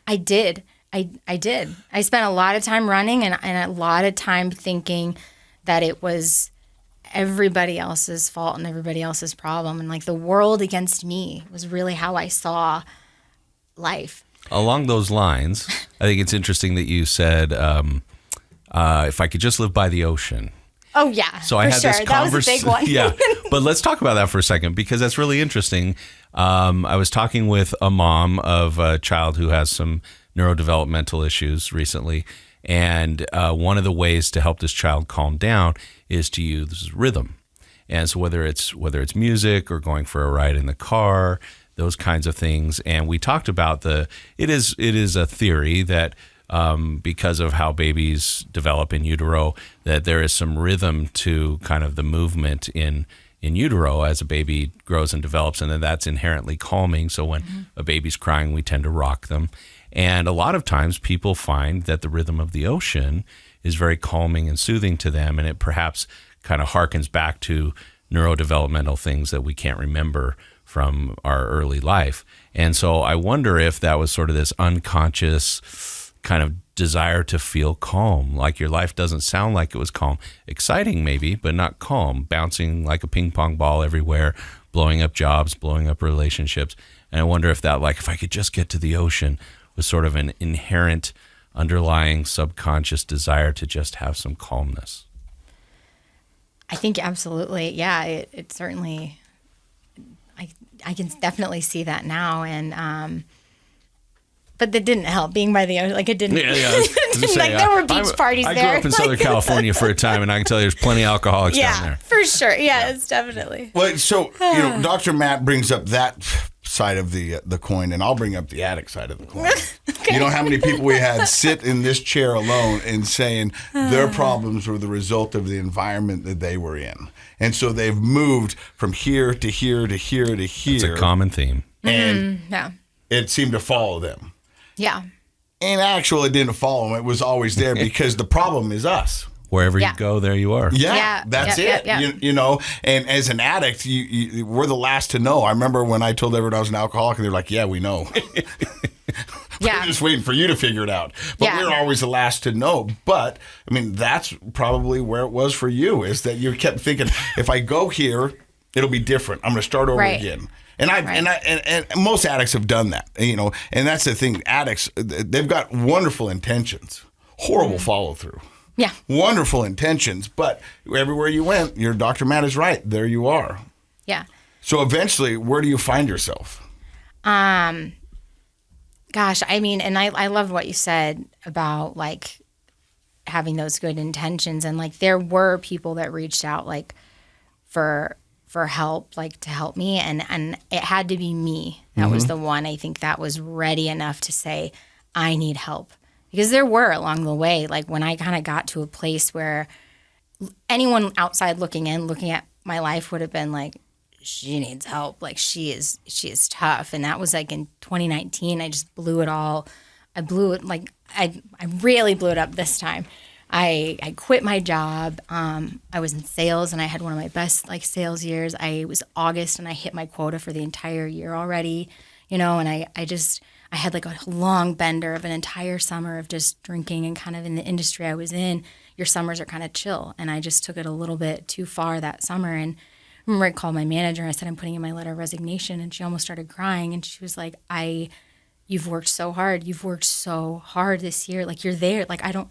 I did. I did. I spent a lot of time running and a lot of time thinking that it was everybody else's fault and everybody else's problem. And like the world against me was really how I saw life.
Along those lines, I think it's interesting that you said, if I could just live by the ocean.
Oh, yeah.
So I had this
That was a big one.
Yeah, but let's talk about that for a second because that's really interesting. I was talking with a mom of a child who has some neurodevelopmental issues recently, and one of the ways to help this child calm down is to use rhythm. And so whether it's music or going for a ride in the car, those kinds of things. And we talked about it is a theory that because of how babies develop in utero, that there is some rhythm to kind of the movement in utero as a baby grows and develops, and then that's inherently calming. So when a baby's crying, we tend to rock them. And a lot of times people find that the rhythm of the ocean is very calming and soothing to them, and it perhaps kind of harkens back to neurodevelopmental things that we can't remember from our early life. And so I wonder if that was sort of this unconscious kind of desire to feel calm, like your life doesn't sound like it was calm. Exciting maybe, but not calm, bouncing like a ping pong ball everywhere, blowing up jobs, blowing up relationships. And I wonder if that, like, if I could just get to the ocean, was sort of an inherent underlying subconscious desire to just have some calmness.
I think absolutely. Yeah, it certainly, I can definitely see that now. And, but that didn't help being by the ocean. Like it didn't. There were beach parties there.
I grew up in Southern California for a time, and I can tell you there's plenty of alcoholics down there.
Yeah, for sure. Yeah, it's definitely.
Well, so Dr. Matt brings up that side of the coin, and I'll bring up the addict side of the coin. Okay. You know how many people we had sit in this chair alone and saying their problems were the result of the environment that they were in, and so they've moved from here to here to here to here.
It's a common theme,
and
yeah,
it seemed to follow them.
Yeah.
And actually, it didn't follow them. It was always there because the problem is us.
Wherever you go, there you are.
Yeah, that's it.
Yeah.
You know, and as an addict, we're the last to know. I remember when I told everyone I was an alcoholic, and they're like, yeah, we know. We're just waiting for you to figure it out. But we're always the last to know. But, I mean, that's probably where it was for you, is that you kept thinking, if I go here, it'll be different. I'm going to start over again. And and most addicts have done that, you know, and that's the thing. Addicts, they've got wonderful intentions, horrible follow through.
Yeah.
Wonderful intentions, but everywhere you went, your Dr. Matt is right. There you are.
Yeah.
So eventually, where do you find yourself?
Gosh, I mean, and I love what you said about like having those good intentions, and like there were people that reached out like for help, like to help me, and it had to be me. That was the one I think that was ready enough to say, I need help. Because there were along the way, like when I kind of got to a place where anyone outside looking in, looking at my life would have been like, she needs help. Like she is tough. And that was like in 2019. I just blew it all. I blew it like I really blew it up this time. I quit my job. I was in sales and I had one of my best like sales years. It was August and I hit my quota for the entire year already, you know, and I had like a long bender of an entire summer of just drinking, and kind of in the industry I was in, your summers are kind of chill. And I just took it a little bit too far that summer and remember I called my manager and I said, I'm putting in my letter of resignation. And she almost started crying. And she was like, you've worked so hard. You've worked so hard this year. Like, you're there. Like, I don't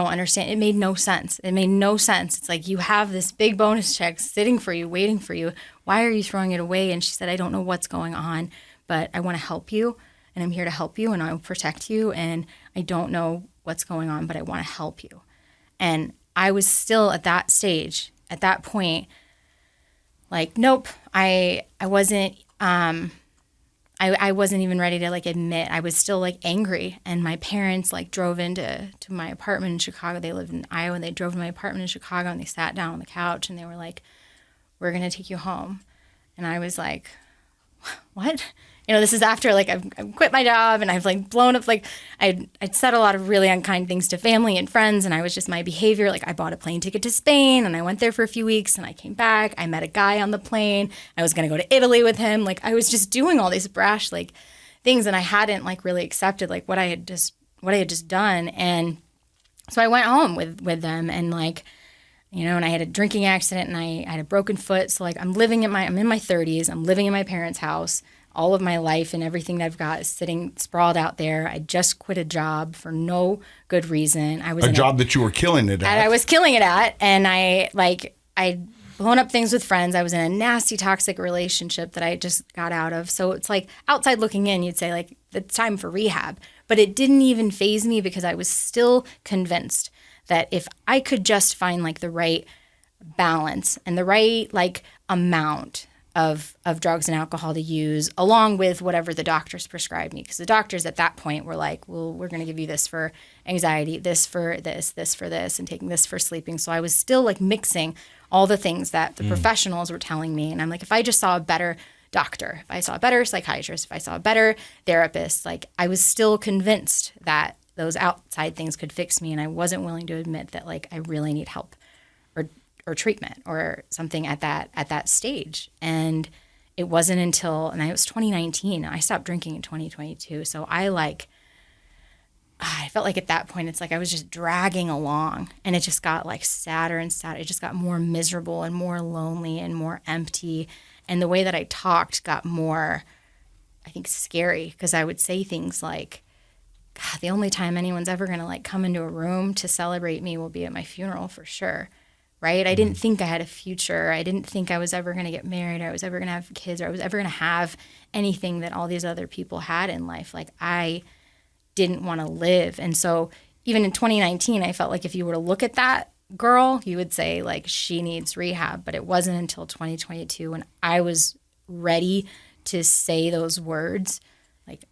understand. It made no sense. It made no sense. It's like, you have this big bonus check sitting for you, waiting for you. Why are you throwing it away? And she said, I don't know what's going on, but I want to help you. And I'm here to help you and I'll protect you. And I don't know what's going on, but I want to help you. And I was still at that stage, at that point, like, nope, I wasn't, I wasn't even ready to like admit. I was still like angry. And my parents like drove into my apartment in Chicago. They lived in Iowa and they drove to my apartment in Chicago and they sat down on the couch and they were like, we're going to take you home. And I was like, what? You know, this is after like I've quit my job and I've like blown up, like I'd said a lot of really unkind things to family and friends. And I was just my behavior. Like I bought a plane ticket to Spain and I went there for a few weeks and I came back. I met a guy on the plane. I was going to go to Italy with him. Like I was just doing all these brash like things and I hadn't like really accepted like what I had just done. And so I went home with them and like, you know, and I had a drinking accident and I had a broken foot. So like I'm in my 30s. I'm living in my parents' house. All of my life and everything that I've got is sitting sprawled out there. I just quit a job for no good reason. I was
a job that you were killing it at.
I was killing it at, and I'd blown up things with friends. I was in a nasty, toxic relationship that I just got out of. So it's like outside looking in, you'd say like it's time for rehab, but it didn't even faze me because I was still convinced that if I could just find like the right balance and the right like amount of drugs and alcohol to use along with whatever the doctors prescribed me. Because the doctors at that point were like, well, we're going to give you this for anxiety, this for this for this, and taking this for sleeping. So I was still like mixing all the things that the professionals were telling me. And I'm like, if I just saw a better doctor, if I saw a better psychiatrist, if I saw a better therapist, like I was still convinced that those outside things could fix me. And I wasn't willing to admit that like I really need help or treatment or something at that stage. And it wasn't until, and it was 2019, I stopped drinking in 2022. So I felt like at that point, it's like I was just dragging along and it just got like sadder and sadder. It just got more miserable and more lonely and more empty. And the way that I talked got more, I think, scary because I would say things like, God, the only time anyone's ever going to like come into a room to celebrate me will be at my funeral for sure. Right? I didn't think I had a future. I didn't think I was ever going to get married or I was ever going to have kids or I was ever going to have anything that all these other people had in life. Like I didn't want to live. And so even in 2019, I felt like if you were to look at that girl, you would say like she needs rehab. But it wasn't until 2022 when I was ready to say those words, like,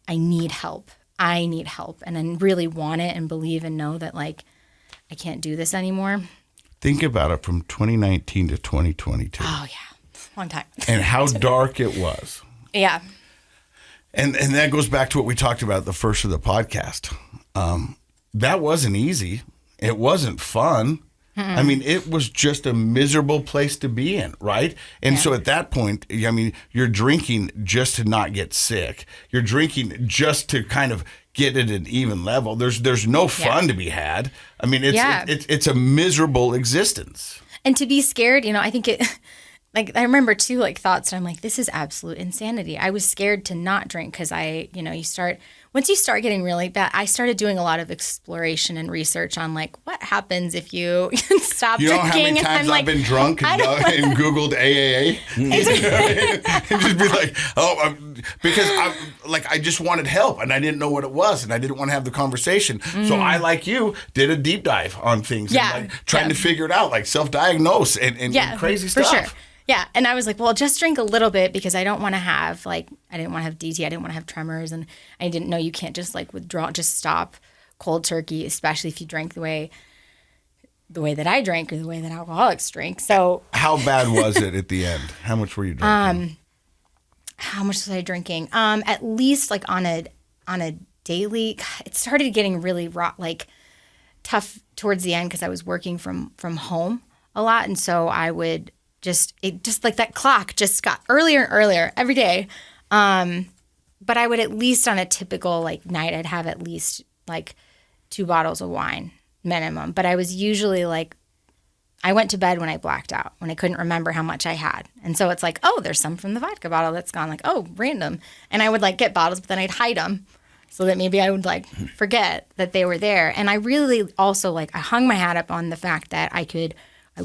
I need help. I need help. And then really want it and believe and know that like I can't do this anymore.
Think about it from 2019 to 2022.
Oh, yeah. Long time.
And how dark it was.
Yeah.
And that goes back to what we talked about at the first of the podcast. That wasn't easy. It wasn't fun. I mean, it was just a miserable place to be in, right? And so at that point, I mean, you're drinking just to not get sick. You're drinking just to kind of get at an even level. There's no fun to be had. I mean, it's a miserable existence.
And to be scared, you know, I think it, like, I remember too, like thoughts, and I'm like, this is absolute insanity. I was scared to not drink because once you start getting really bad, I started doing a lot of exploration and research on like, what happens if you stop drinking?
You know how many times I've been drunk and Googled AAA? And just be like, because I just wanted help and I didn't know what it was and I didn't want to have the conversation. So I, like you, did a deep dive on things and trying to figure it out, like self-diagnose and crazy stuff.
For sure. Yeah. And I was like, well, just drink a little bit because I don't want to have I didn't want to have DT. I didn't want to have tremors. And I didn't know you can't just like withdraw, just stop cold turkey, especially if you drink the way that I drank or the way that alcoholics drink. So
how bad was it at the end? How much were you drinking?
How much was I drinking? At least like on a daily, it started getting really tough towards the end because I was working from home a lot. And so I would just like that clock just got earlier and earlier every day. But I would at least on a typical like night, I'd have at least like 2 bottles of wine minimum. But I was usually like I went to bed when I blacked out, when I couldn't remember how much I had. And so it's like, oh, there's some from the vodka bottle that's gone. Like, oh, random. And I would like get bottles, but then I'd hide them so that maybe I would like forget that they were there. And I really also like, I hung my hat up on the fact that I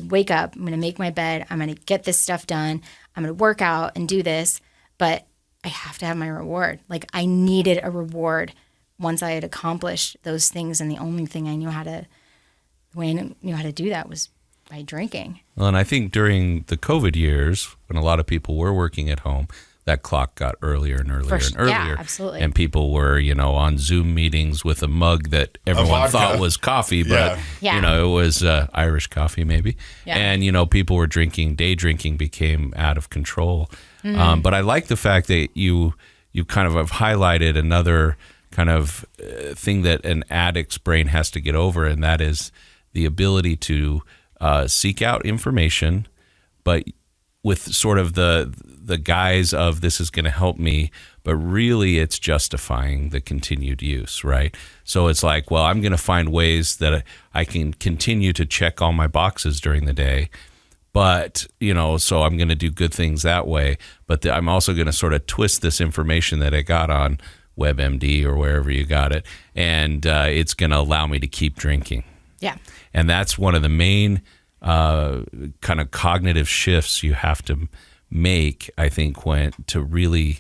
wake up, I'm going to make my bed, I'm going to get this stuff done, I'm going to work out and do this, but I have to have my reward. Like I needed a reward once I had accomplished those things. And the only thing I knew how to do that was by drinking.
Well, and I think during the COVID years, when a lot of people were working at home, that clock got earlier and earlier and earlier.
Yeah, absolutely.
And people were, on Zoom meetings with a mug that everyone thought was coffee, but, it was Irish coffee maybe. Yeah. And, people were drinking, day drinking became out of control. Mm-hmm. But I like the fact that you kind of have highlighted another kind of thing that an addict's brain has to get over, and that is the ability to seek out information, but with sort of the guise of this is going to help me, but really it's justifying the continued use, right? So it's like, well, I'm going to find ways that I can continue to check all my boxes during the day, but, so I'm going to do good things that way, but I'm also going to sort of twist this information that I got on WebMD or wherever you got it, and it's going to allow me to keep drinking.
Yeah.
And that's one of the main kind of cognitive shifts you have to make, I think, to really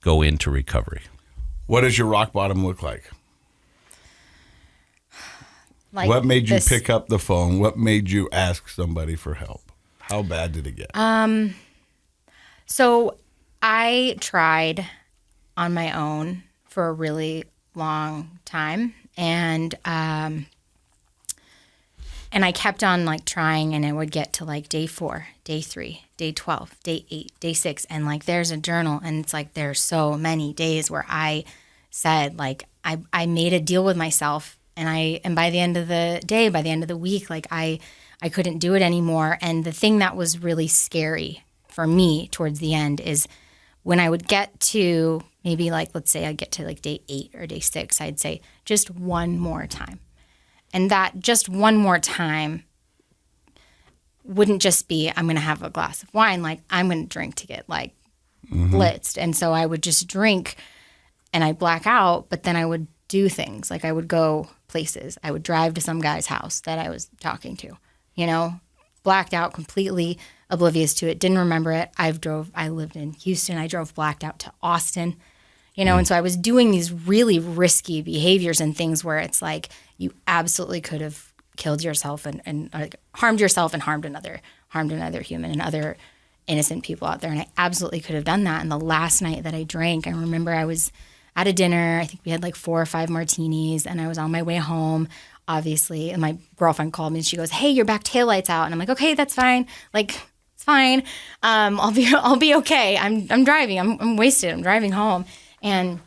go into recovery.
What does your rock bottom look like? What made you pick up the phone? What made you ask somebody for help? How bad did it get?
So I tried on my own for a really long time, and I kept on like trying, and it would get to like day 4, day 3, day 12, day 8, day 6. And like, there's a journal, and it's like, there's so many days where I said like, I made a deal with myself, and by the end of the day, by the end of the week, like I couldn't do it anymore. And the thing that was really scary for me towards the end is when I would get to maybe like, let's say I get to like day 8 or day 6, I'd say just one more time. And that just one more time wouldn't just be, I'm going to have a glass of wine. Like, I'm going to drink to get, like, blitzed. And so I would just drink and I'd black out, but then I would do things. Like, I would go places. I would drive to some guy's house that I was talking to, blacked out, completely oblivious to it, didn't remember it. I lived in Houston. I drove blacked out to Austin. And so I was doing these really risky behaviors and things where it's like you absolutely could have killed yourself and harmed yourself and harmed another human and other innocent people out there. And I absolutely could have done that. And the last night that I drank, I remember I was at a dinner. I think we had like 4 or 5 martinis, and I was on my way home, obviously. And my girlfriend called me and she goes, "Hey, your back taillight's out." And I'm like, "Okay, that's fine. Like, it's fine. I'll be okay. I'm driving. I'm wasted. I'm driving home." And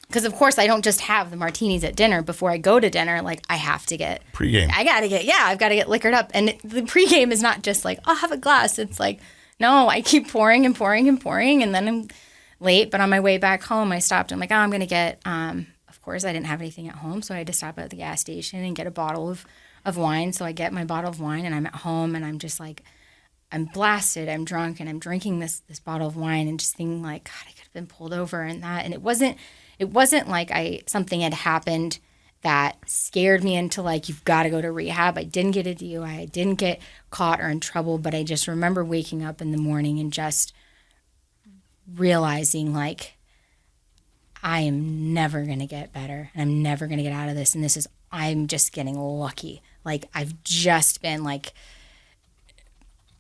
because, of course, I don't just have the martinis at dinner. Before I go to dinner, like, I have to get
pregame.
I've got to get liquored up. And the pregame is not just like, I'll have a glass. It's like, no, I keep pouring and pouring and pouring. And then I'm late. But on my way back home, I stopped. I'm like, I'm going to get, of course, I didn't have anything at home. So I had to stop at the gas station and get a bottle of wine. So I get my bottle of wine, and I'm at home, and I'm just like, I'm blasted, I'm drunk, and I'm drinking this bottle of wine and just thinking like, God, I could have been pulled over and that. And it wasn't like something had happened that scared me into like, you've got to go to rehab. I didn't get a DUI. I didn't get caught or in trouble, but I just remember waking up in the morning and just realizing like, I am never going to get better, and I'm never going to get out of this. And I'm just getting lucky. Like, I've just been like,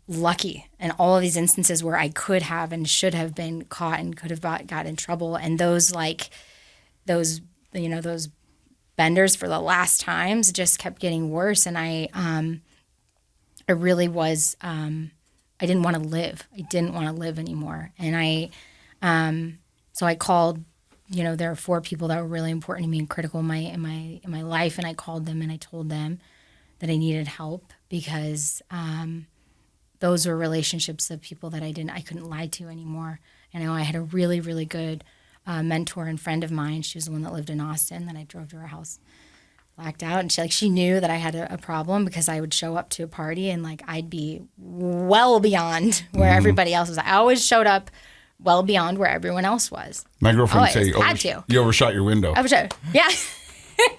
lucky in all of these instances where I could have and should have been caught and could have got in trouble. And those benders for the last times just kept getting worse. And I really was, I didn't want to live. I didn't want to live anymore. And so I called, there are 4 people that were really important to me and critical in my life. And I called them and I told them that I needed help because, those were relationships of people that I couldn't lie to anymore. And I had a really, really good mentor and friend of mine. She was the one that lived in Austin that I drove to her house blacked out, and she knew that I had a problem because I would show up to a party and like I'd be well beyond where everybody else was. I always showed up well beyond where everyone else was.
My girlfriend would say
had to.
You overshot your window.
Yeah.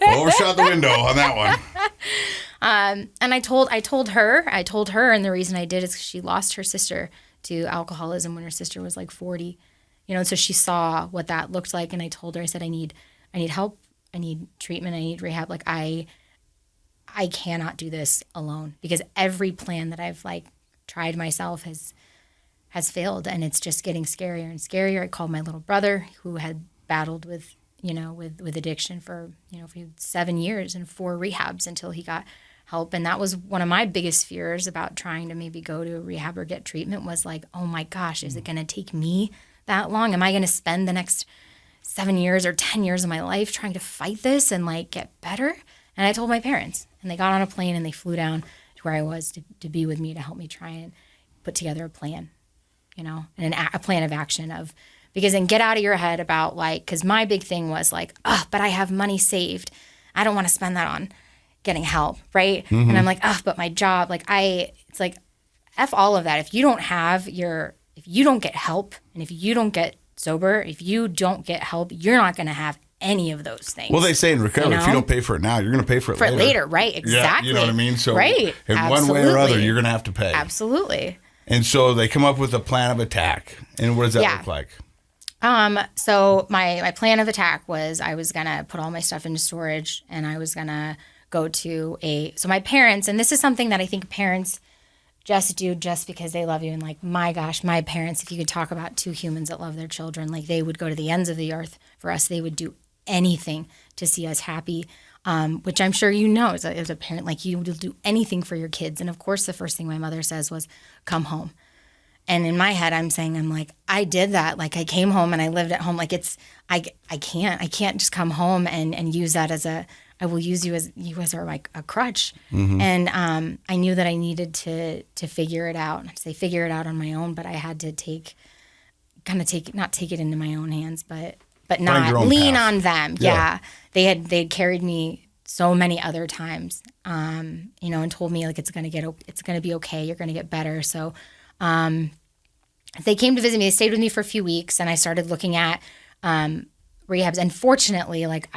Overshot the window on that one.
And I told her, and the reason I did is 'cause she lost her sister to alcoholism when her sister was like 40, and so she saw what that looked like. And I told her, I said, I need help. I need treatment. I need rehab. Like I cannot do this alone, because every plan that I've like tried myself has failed, and it's just getting scarier and scarier. I called my little brother, who had battled with addiction for 7 years and 4 rehabs until he got help. And that was one of my biggest fears about trying to maybe go to a rehab or get treatment, was like, oh my gosh, is it going to take me that long? Am I going to spend the next 7 years or 10 years of my life trying to fight this and like get better? And I told my parents, and they got on a plane and they flew down to where I was to be with me, to help me try and put together a plan, and a plan of action and get out of your head about like, because my big thing was like, but I have money saved. I don't want to spend that on getting help, right? Mm-hmm. And I'm like, but my job, it's like, F all of that. If you don't get help, and if you don't get sober, if you don't get help, you're not going to have any of those things.
Well, they say in recovery, if you don't pay for it now, you're going to pay for it later.
Right? Exactly.
Yeah, you know what I mean? So,
right.
in one way or other, you're going to have to pay.
Absolutely.
And so they come up with a plan of attack. And what does that look like?
So my plan of attack was I was going to put all my stuff into storage, and I was going to go to so my parents, and this is something that I think parents just do just because they love you. And like, my gosh, my parents, if you could talk about 2 humans that love their children, like they would go to the ends of the earth for us. They would do anything to see us happy, which I'm sure as a parent, like you will do anything for your kids. And of course, the first thing my mother says was, come home. And in my head, I'm like, I did that. Like I came home and I lived at home. Like I can't just come home and use that I will use you as like a crutch. Mm-hmm. And I knew that I needed to figure it out. I'd say figure it out on my own, but I had to not take it into my own hands, but not lean path on them. Yeah. They'd carried me so many other times, and told me like, it's going to be okay. You're going to get better. So, they came to visit me. They stayed with me for a few weeks, and I started looking at, rehabs. And fortunately, like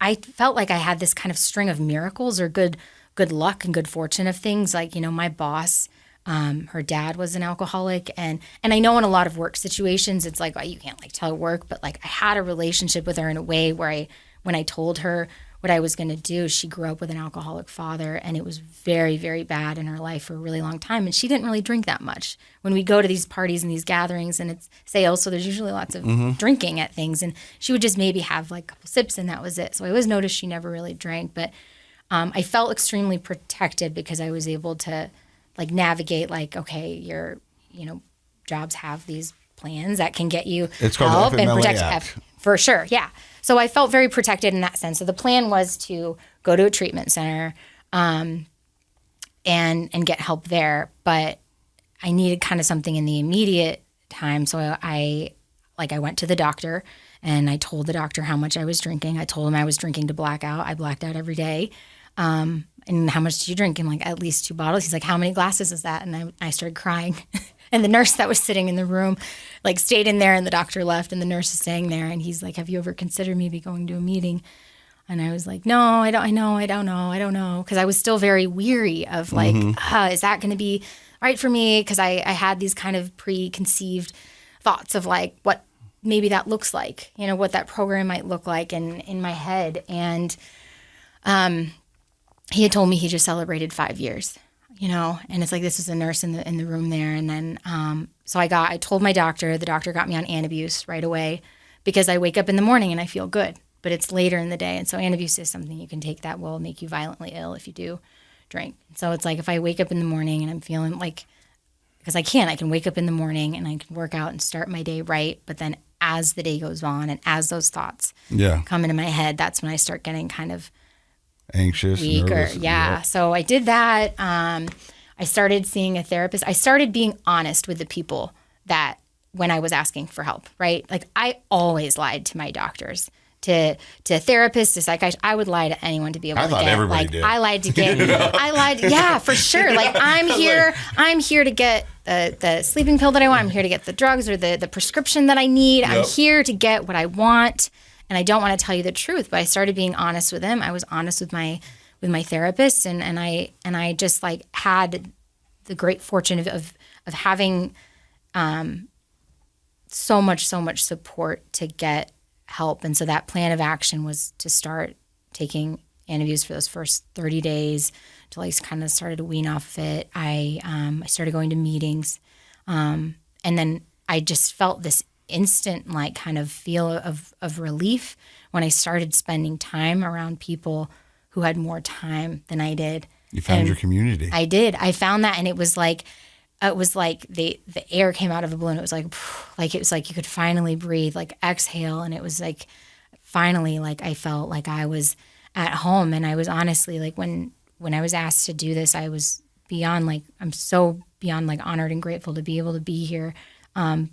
I felt like I had this kind of string of miracles or good luck and good fortune of things. Like, my boss, her dad was an alcoholic, and I know in a lot of work situations, it's like, you can't like tell work, but like I had a relationship with her in a way where when I told her what I was going to do, she grew up with an alcoholic father, and it was very, very bad in her life for a really long time. And she didn't really drink that much. When we go to these parties and these gatherings, and it's sales, so there's usually lots of drinking at things, and she would just maybe have like a couple sips, and that was it. So I always noticed she never really drank, but I felt extremely protected because I was able to like navigate like, okay, your jobs have these plans that can get you help and protect for sure. Yeah. So I felt very protected in that sense. So the plan was to go to a treatment center and get help there. But I needed kind of something in the immediate time. So I went to the doctor, and I told the doctor how much I was drinking. I told him I was drinking to black out. I blacked out every day. And how much did you drink? And like, at least 2 bottles. He's like, how many glasses is that? And I started crying. And the nurse that was sitting in the room, like, stayed in there, and the doctor left, and the nurse is staying there. And he's like, have you ever considered maybe going to a meeting? And I was like, no, I don't know. Because I was still very weary of like, is that going to be right for me? Because I had these kind of preconceived thoughts of like what maybe that looks like, what that program might look like in my head. And he had told me he just celebrated 5 years. And it's like, this was a nurse in the room there. And then, so I told my doctor, the doctor got me on Antabuse right away, because I wake up in the morning and I feel good, but it's later in the day. And so Antabuse is something you can take that will make you violently ill if you do drink. So it's like, if I wake up in the morning and I'm feeling like, because I can wake up in the morning and I can work out and start my day right. But then as the day goes on and as those thoughts come into my head, that's when I start getting kind of
anxious,
nervous. Yeah. So I did that. I started seeing a therapist. I started being honest with the people that when I was asking for help, right? Like I always lied to my doctors to therapists, to psychiatrists. I would lie to anyone to be able
I
to
thought
get.
everybody
Like
did.
I lied to get. I lied. Yeah, for sure. Like I'm here to get the sleeping pill that I want. I'm here to get the drugs or the prescription that I need. I'm here to get what I want, and I don't want to tell you the truth. But I started being honest with him. I was honest with my therapist, and I just like had the great fortune of having so much support to get help. And so that plan of action was to start taking antabuse for those first 30 days until I kind of started to wean off of it. I started going to meetings, and then I just felt this instant like kind of feel of relief when I started spending time around people who had more time than I did.
You found your community.
I did. I found that, and it was like the air came out of a balloon. It was like you could finally breathe, like exhale, and it was like finally like I felt like I was at home. And I was honestly like when I was asked to do this, I was I'm so beyond like honored and grateful to be able to be here,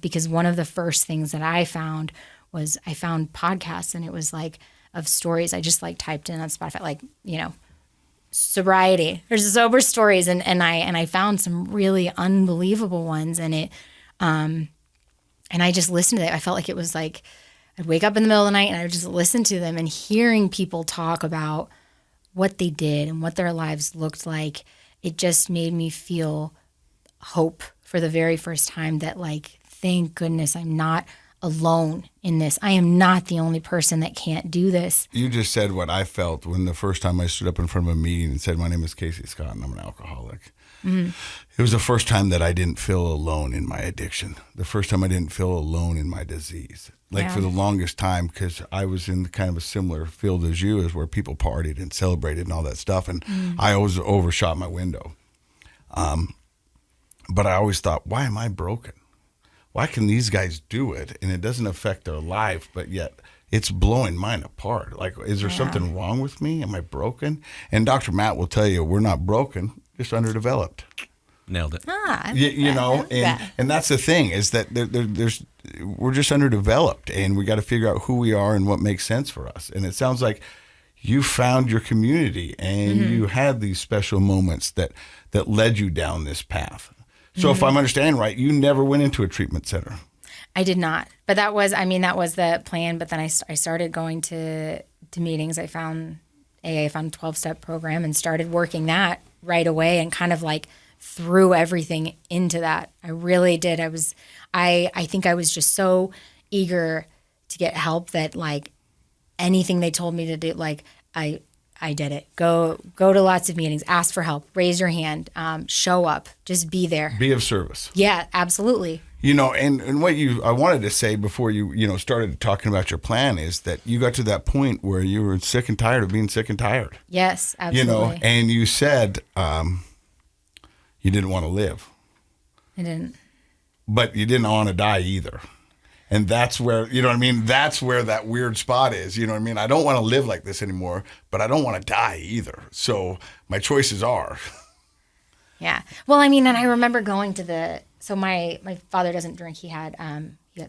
because one of the first things that I found was I found podcasts, and it was like of stories. I just like typed in on Spotify, like, sobriety, there's sober stories, and I found some really unbelievable ones, and and I just listened to it. I felt like it was like I'd wake up in the middle of the night and I would just listen to them, and hearing people talk about what they did and what their lives looked like, it just made me feel hope for the very first time that like, thank goodness I'm not alone in this. I am not the only person that can't do this.
You just said what I felt when the first time I stood up in front of a meeting and said, my name is Casey Scott and I'm an alcoholic. Mm-hmm. It was the first time that I didn't feel alone in my addiction. The first time I didn't feel alone in my disease. Like for the longest time, because I was in kind of a similar field as you, is where people partied and celebrated and all that stuff. And I always overshot my window. But I always thought, why am I broken? Why can these guys do it and it doesn't affect their life, but yet it's blowing mine apart? Like, is there something wrong with me? Am I broken? And Dr. Matt will tell you, we're not broken, just underdeveloped.
Nailed it.
And that's the thing, is that we're just underdeveloped, and we got to figure out who we are and what makes sense for us. And it sounds like you found your community, and you had these special moments that led you down this path. So if I'm understanding right, you never went into a treatment center.
I did not. But that was the plan. But then I started going to meetings. I found AA, I found a 12-step program and started working that right away, and kind of like threw everything into that. I really did. I think I was just so eager to get help that like anything they told me to do, like I did it. Go to lots of meetings, ask for help, raise your hand, show up, just be there.
Be of service.
Yeah, absolutely.
And what I wanted to say before you started talking about your plan is that you got to that point where you were sick and tired of being sick and tired.
Yes, absolutely.
And you said you didn't want to live.
I didn't.
But you didn't want to die either. And that's where, that's where that weird spot is. I don't want to live like this anymore, but I don't want to die either. So my choices are.
Yeah. Well, and I remember going to so my father doesn't drink. He had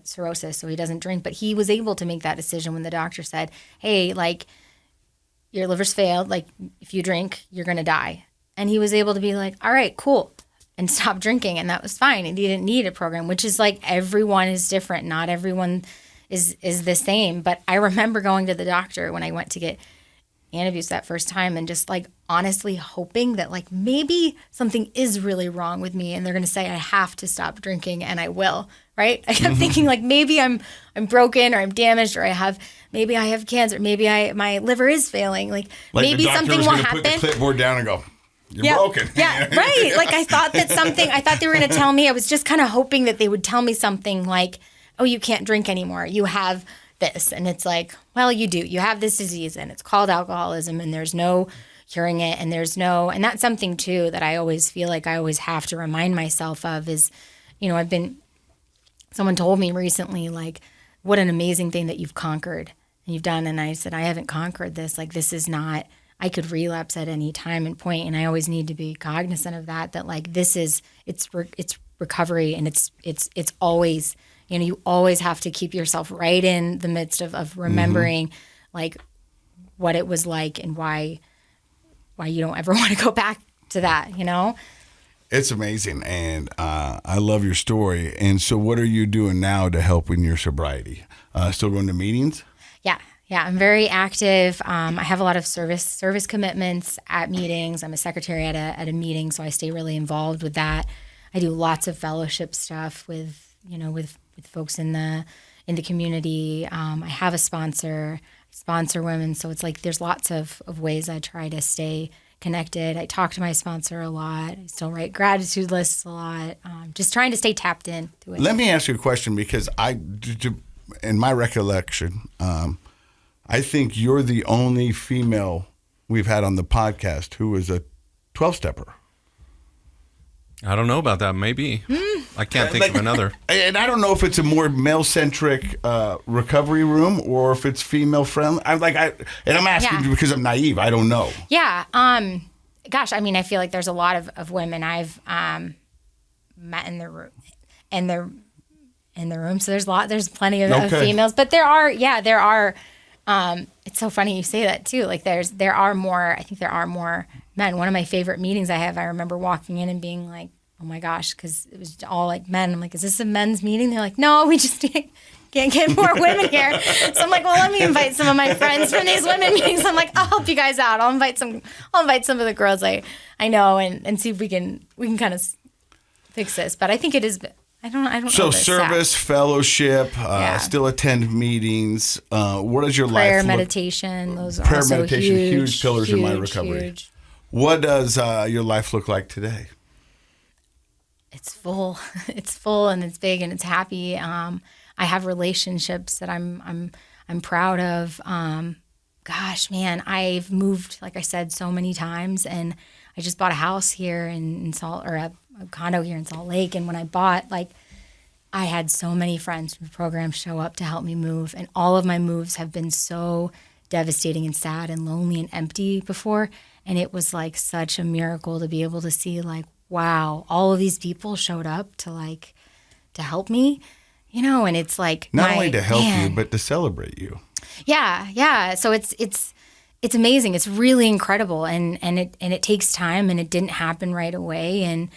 cirrhosis, so he doesn't drink, but he was able to make that decision when the doctor said, hey, like, your liver's failed. Like, if you drink, you're going to die. And he was able to be like, all right, cool, and stop drinking, and that was fine. And he didn't need a program, which is like, everyone is different. Not everyone is the same. But I remember going to the doctor when I went to get antabuse that first time, and just like honestly hoping that like maybe something is really wrong with me, and they're going to say I have to stop drinking, and I will. Right? I kept thinking like, maybe I'm broken, or I'm damaged, or maybe I have cancer, maybe my liver is failing. Like maybe something will happen.
Put the clipboard down and go, You're broken.
Yeah, right. Like I thought they were going to tell me. I was just kind of hoping that they would tell me something like, oh, you can't drink anymore. You have this. And it's like, well, you do. You have this disease, and it's called alcoholism, and there's no curing it, and and that's something too that I always feel like I always have to remind myself of is, someone told me recently, like, what an amazing thing that you've conquered and you've done. And I said, I haven't conquered this. Like, this is not, I could relapse at any time and point, and I always need to be cognizant of that like it's recovery, and it's always you always have to keep yourself right in the midst of remembering like what it was like and why you don't ever want to go back to that,
It's amazing, and I love your story. And so what are you doing now to help in your sobriety? Still going to meetings?
Yeah, I'm very active. I have a lot of service commitments at meetings. I'm a secretary at a meeting, so I stay really involved with that. I do lots of fellowship stuff with folks in the community. I have a sponsor women, so it's like there's lots of ways I try to stay connected. I talk to my sponsor a lot. I still write gratitude lists a lot. Just trying to stay tapped in to it.
Let me ask you a question, because in my recollection, I think you're the only female we've had on the podcast who is a 12-stepper.
I don't know about that. Maybe. I can't think of another.
And I don't know if it's a more male-centric recovery room or if it's female-friendly. I'm asking you because I'm naive. I don't know.
Yeah. Gosh, I mean, I feel like there's a lot of women I've met in the room, So there's plenty of females, but there are. It's so funny you say that too. Like I think there are more men. One of my favorite meetings I remember walking in and being like, oh my gosh, because it was all like men. I'm like, is this a men's meeting? They're like, no, we just can't get more women here. So I'm like, well, let me invite some of my friends from these women meetings. I'm like, I'll help you guys out. I'll invite some of the girls I know and see if we can kind of fix this. But I think it is. I don't know.
So service, fellowship, still attend meetings. What does your
prayer,
life look?
Meditation, those
prayer,
are also
meditation, huge pillars in my recovery.
Huge.
What does your life look like today?
It's full. It's full and it's big and it's happy. I have relationships that I'm proud of. Gosh, man, I've moved, like I said, so many times, and I just bought a house here in a condo here in Salt Lake. And when I bought, I had so many friends from the program show up to help me move, and all of my moves have been so devastating and sad and lonely and empty before. And it was like such a miracle to be able to see wow, all of these people showed up to help me, and it's like
not only to help you, but to celebrate you.
Yeah. So it's amazing. It's really incredible, and it takes time, and it didn't happen right away. And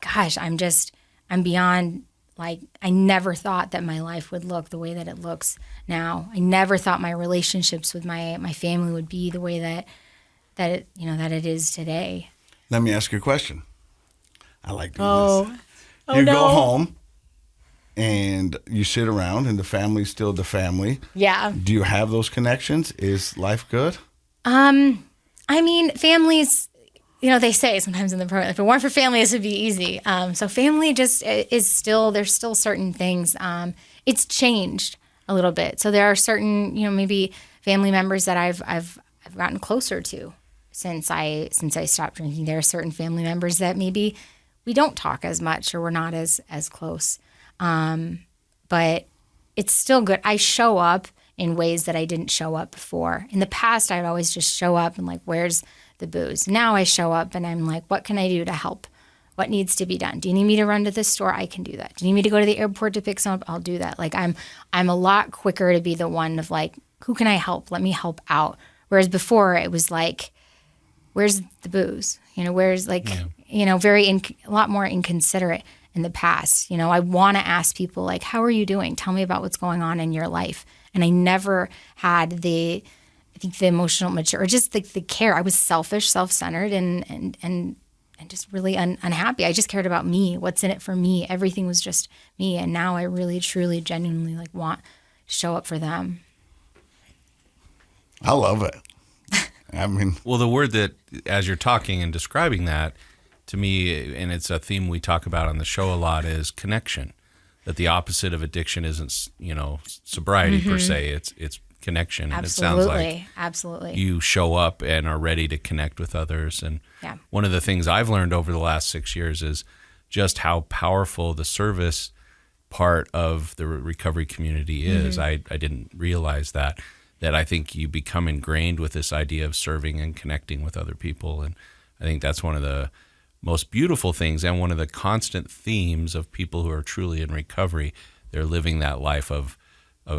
gosh, I'm beyond. I never thought that my life would look the way that it looks now. I never thought my relationships with my family would be the way that it is today.
Let me ask you a question. I like doing this.
Oh,
you
no.
go home and you sit around, and the family's still the family.
Yeah.
Do you have those connections? Is life good?
I mean, families, they say sometimes in the program, if it weren't for family, this would be easy. So family just is still, there's still certain things. It's changed a little bit. So there are certain, maybe family members that I've gotten closer to since I stopped drinking. There are certain family members that maybe we don't talk as much, or we're not as close. But it's still good. I show up in ways that I didn't show up before. In the past, I'd always just show up and where's the booze? Now I show up and I'm like, what can I do to help? What needs to be done? Do you need me to run to the store? I can do that. Do you need me to go to the airport to pick some up? I'll do that. I'm a lot quicker to be the one of who can I help? Let me help out. Whereas before it was where's the booze? Where's a lot more inconsiderate in the past. I want to ask people how are you doing? Tell me about what's going on in your life. And I never had the emotional maturity, or just the care. I was selfish, self-centered, and just really unhappy. I just cared about me. What's in it for me? Everything was just me. And now I really, truly, genuinely want to show up for them.
I love it. I mean,
well, the word that, as you're talking and describing that, to me, and it's a theme we talk about on the show a lot, is connection. That the opposite of addiction isn't, sobriety per se. It's connection. And
Absolutely.
It sounds like
Absolutely.
You show up and are ready to connect with others. And one of the things I've learned over the last 6 years is just how powerful the service part of the recovery community is. I didn't realize that I think you become ingrained with this idea of serving and connecting with other people. And I think that's one of the most beautiful things and one of the constant themes of people who are truly in recovery. They're living that life of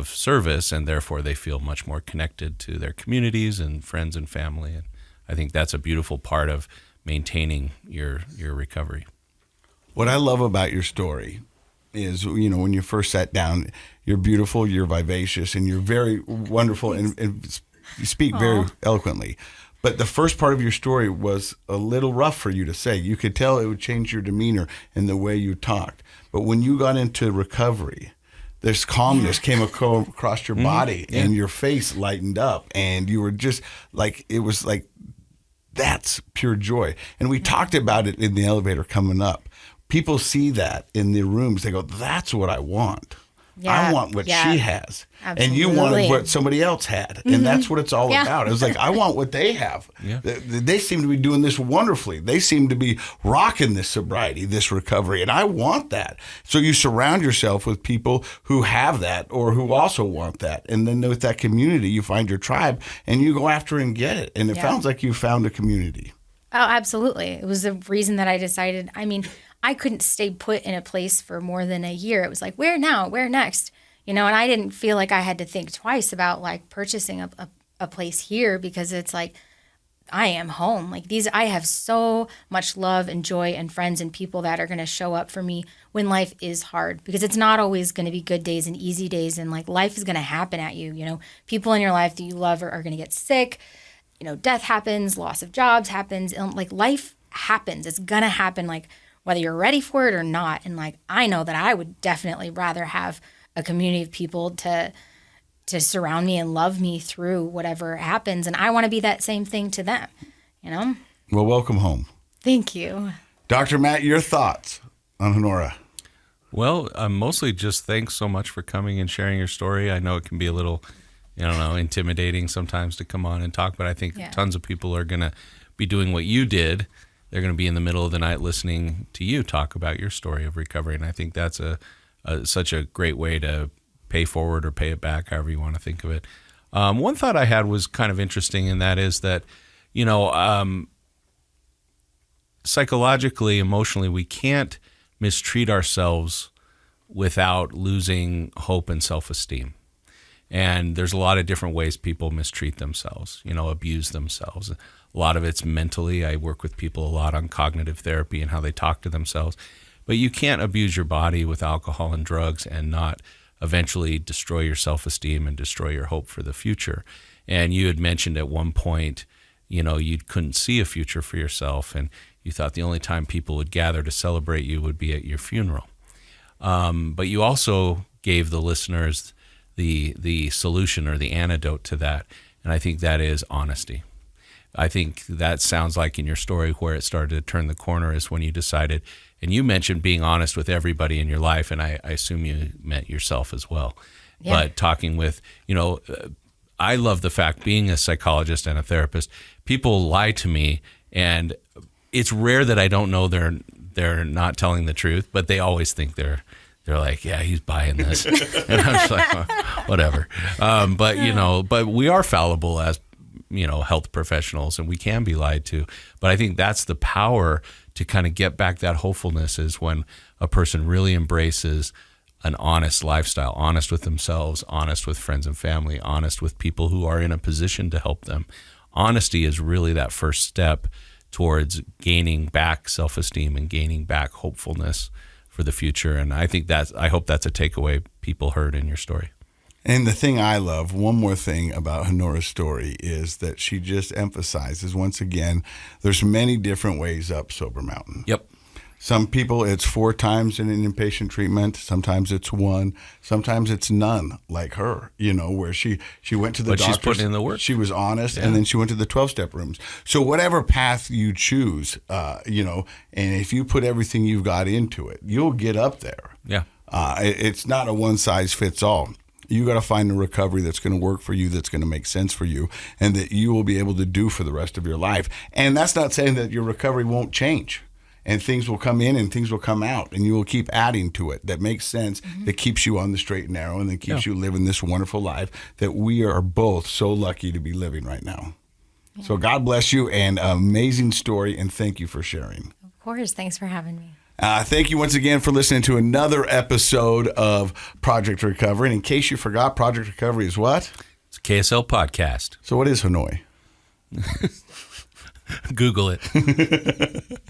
service, and therefore they feel much more connected to their communities and friends and family. And I think that's a beautiful part of maintaining your recovery.
What I love about your story is, when you first sat down, you're beautiful, you're vivacious, and you're very wonderful, and you speak very eloquently. But the first part of your story was a little rough for you to say. You could tell it would change your demeanor and the way you talked. But when you got into recovery, this calmness came across your body, and your face lightened up, and you were just like, it was like, that's pure joy. And we talked about it in the elevator coming up. People see that in the rooms. They go, that's what I want. I want what she has.
Absolutely.
And you wanted what somebody else had. And that's what it's all about. It was like, I want what they have.
Yeah.
They seem to be doing this wonderfully. They seem to be rocking this sobriety, this recovery. And I want that. So you surround yourself with people who have that or who also want that. And then with that community, you find your tribe and you go after and get it. And it sounds like you found a community.
Oh, absolutely. It was the reason that I decided, I couldn't stay put in a place for more than a year. It was like, where now? Where next? And I didn't feel like I had to think twice about like purchasing a place here, because it's like, I am home. Like I have so much love and joy and friends and people that are going to show up for me when life is hard, because it's not always going to be good days and easy days. And like life is going to happen at you. People in your life that you love are going to get sick. Death happens, loss of jobs happens, and like life happens. It's going to happen, like whether you're ready for it or not. And like, I know that I would definitely rather have a community of people to surround me and love me through whatever happens. And I want to be that same thing to them,
Well, welcome home.
Thank you.
Dr. Matt, your thoughts on Hanora?
Well, mostly just thanks so much for coming and sharing your story. I know it can be a little, intimidating sometimes to come on and talk, but I think tons of people are going to be doing what you did. They're going to be in the middle of the night listening to you talk about your story of recovery. And I think that's such a great way to pay forward or pay it back, however you want to think of it. One thought I had was kind of interesting, and that is that, psychologically, emotionally, we can't mistreat ourselves without losing hope and self-esteem. And there's a lot of different ways people mistreat themselves, abuse themselves. A lot of it's mentally. I work with people a lot on cognitive therapy and how they talk to themselves. But you can't abuse your body with alcohol and drugs and not eventually destroy your self-esteem and destroy your hope for the future. And you had mentioned at one point, you couldn't see a future for yourself, and you thought the only time people would gather to celebrate you would be at your funeral. But you also gave the listeners the solution or the antidote to that, and I think that is honesty. I think that sounds like in your story where it started to turn the corner is when you decided, and you mentioned being honest with everybody in your life, and I assume you meant yourself as well. Yeah. But talking with, I love the fact, being a psychologist and a therapist, people lie to me, and it's rare that I don't know they're not telling the truth, but they always think they're like, yeah, he's buying this. And I'm just like, oh, whatever. But we are fallible as health professionals, and we can be lied to. But I think that's the power to kind of get back that hopefulness, is when a person really embraces an honest lifestyle, honest with themselves, honest with friends and family, honest with people who are in a position to help them. Honesty is really that first step towards gaining back self-esteem and gaining back hopefulness for the future. And I think I hope that's a takeaway people heard in your story.
And the thing I love, one more thing about Hanora's story, is that she just emphasizes, once again, there's many different ways up Sober Mountain.
Yep.
Some people, it's 4 times in an inpatient treatment. Sometimes it's 1. Sometimes it's none, like her, where she went to the doctor.
She's putting in the work.
She was honest, and then she went to the 12-step rooms. So whatever path you choose, and if you put everything you've got into it, you'll get up there.
Yeah.
It's not a one-size-fits-all. You got to find a recovery that's going to work for you, that's going to make sense for you, and that you will be able to do for the rest of your life. And that's not saying that your recovery won't change, and things will come in and things will come out, and you will keep adding to it that makes sense, that keeps you on the straight and narrow, and that keeps you living this wonderful life that we are both so lucky to be living right now. So God bless you, and amazing story, and thank you for sharing.
Of course. Thanks for having me.
Thank you once again for listening to another episode of Project Recovery. And in case you forgot, Project Recovery is what?
It's a KSL podcast.
So what is Hanoi?
Google it.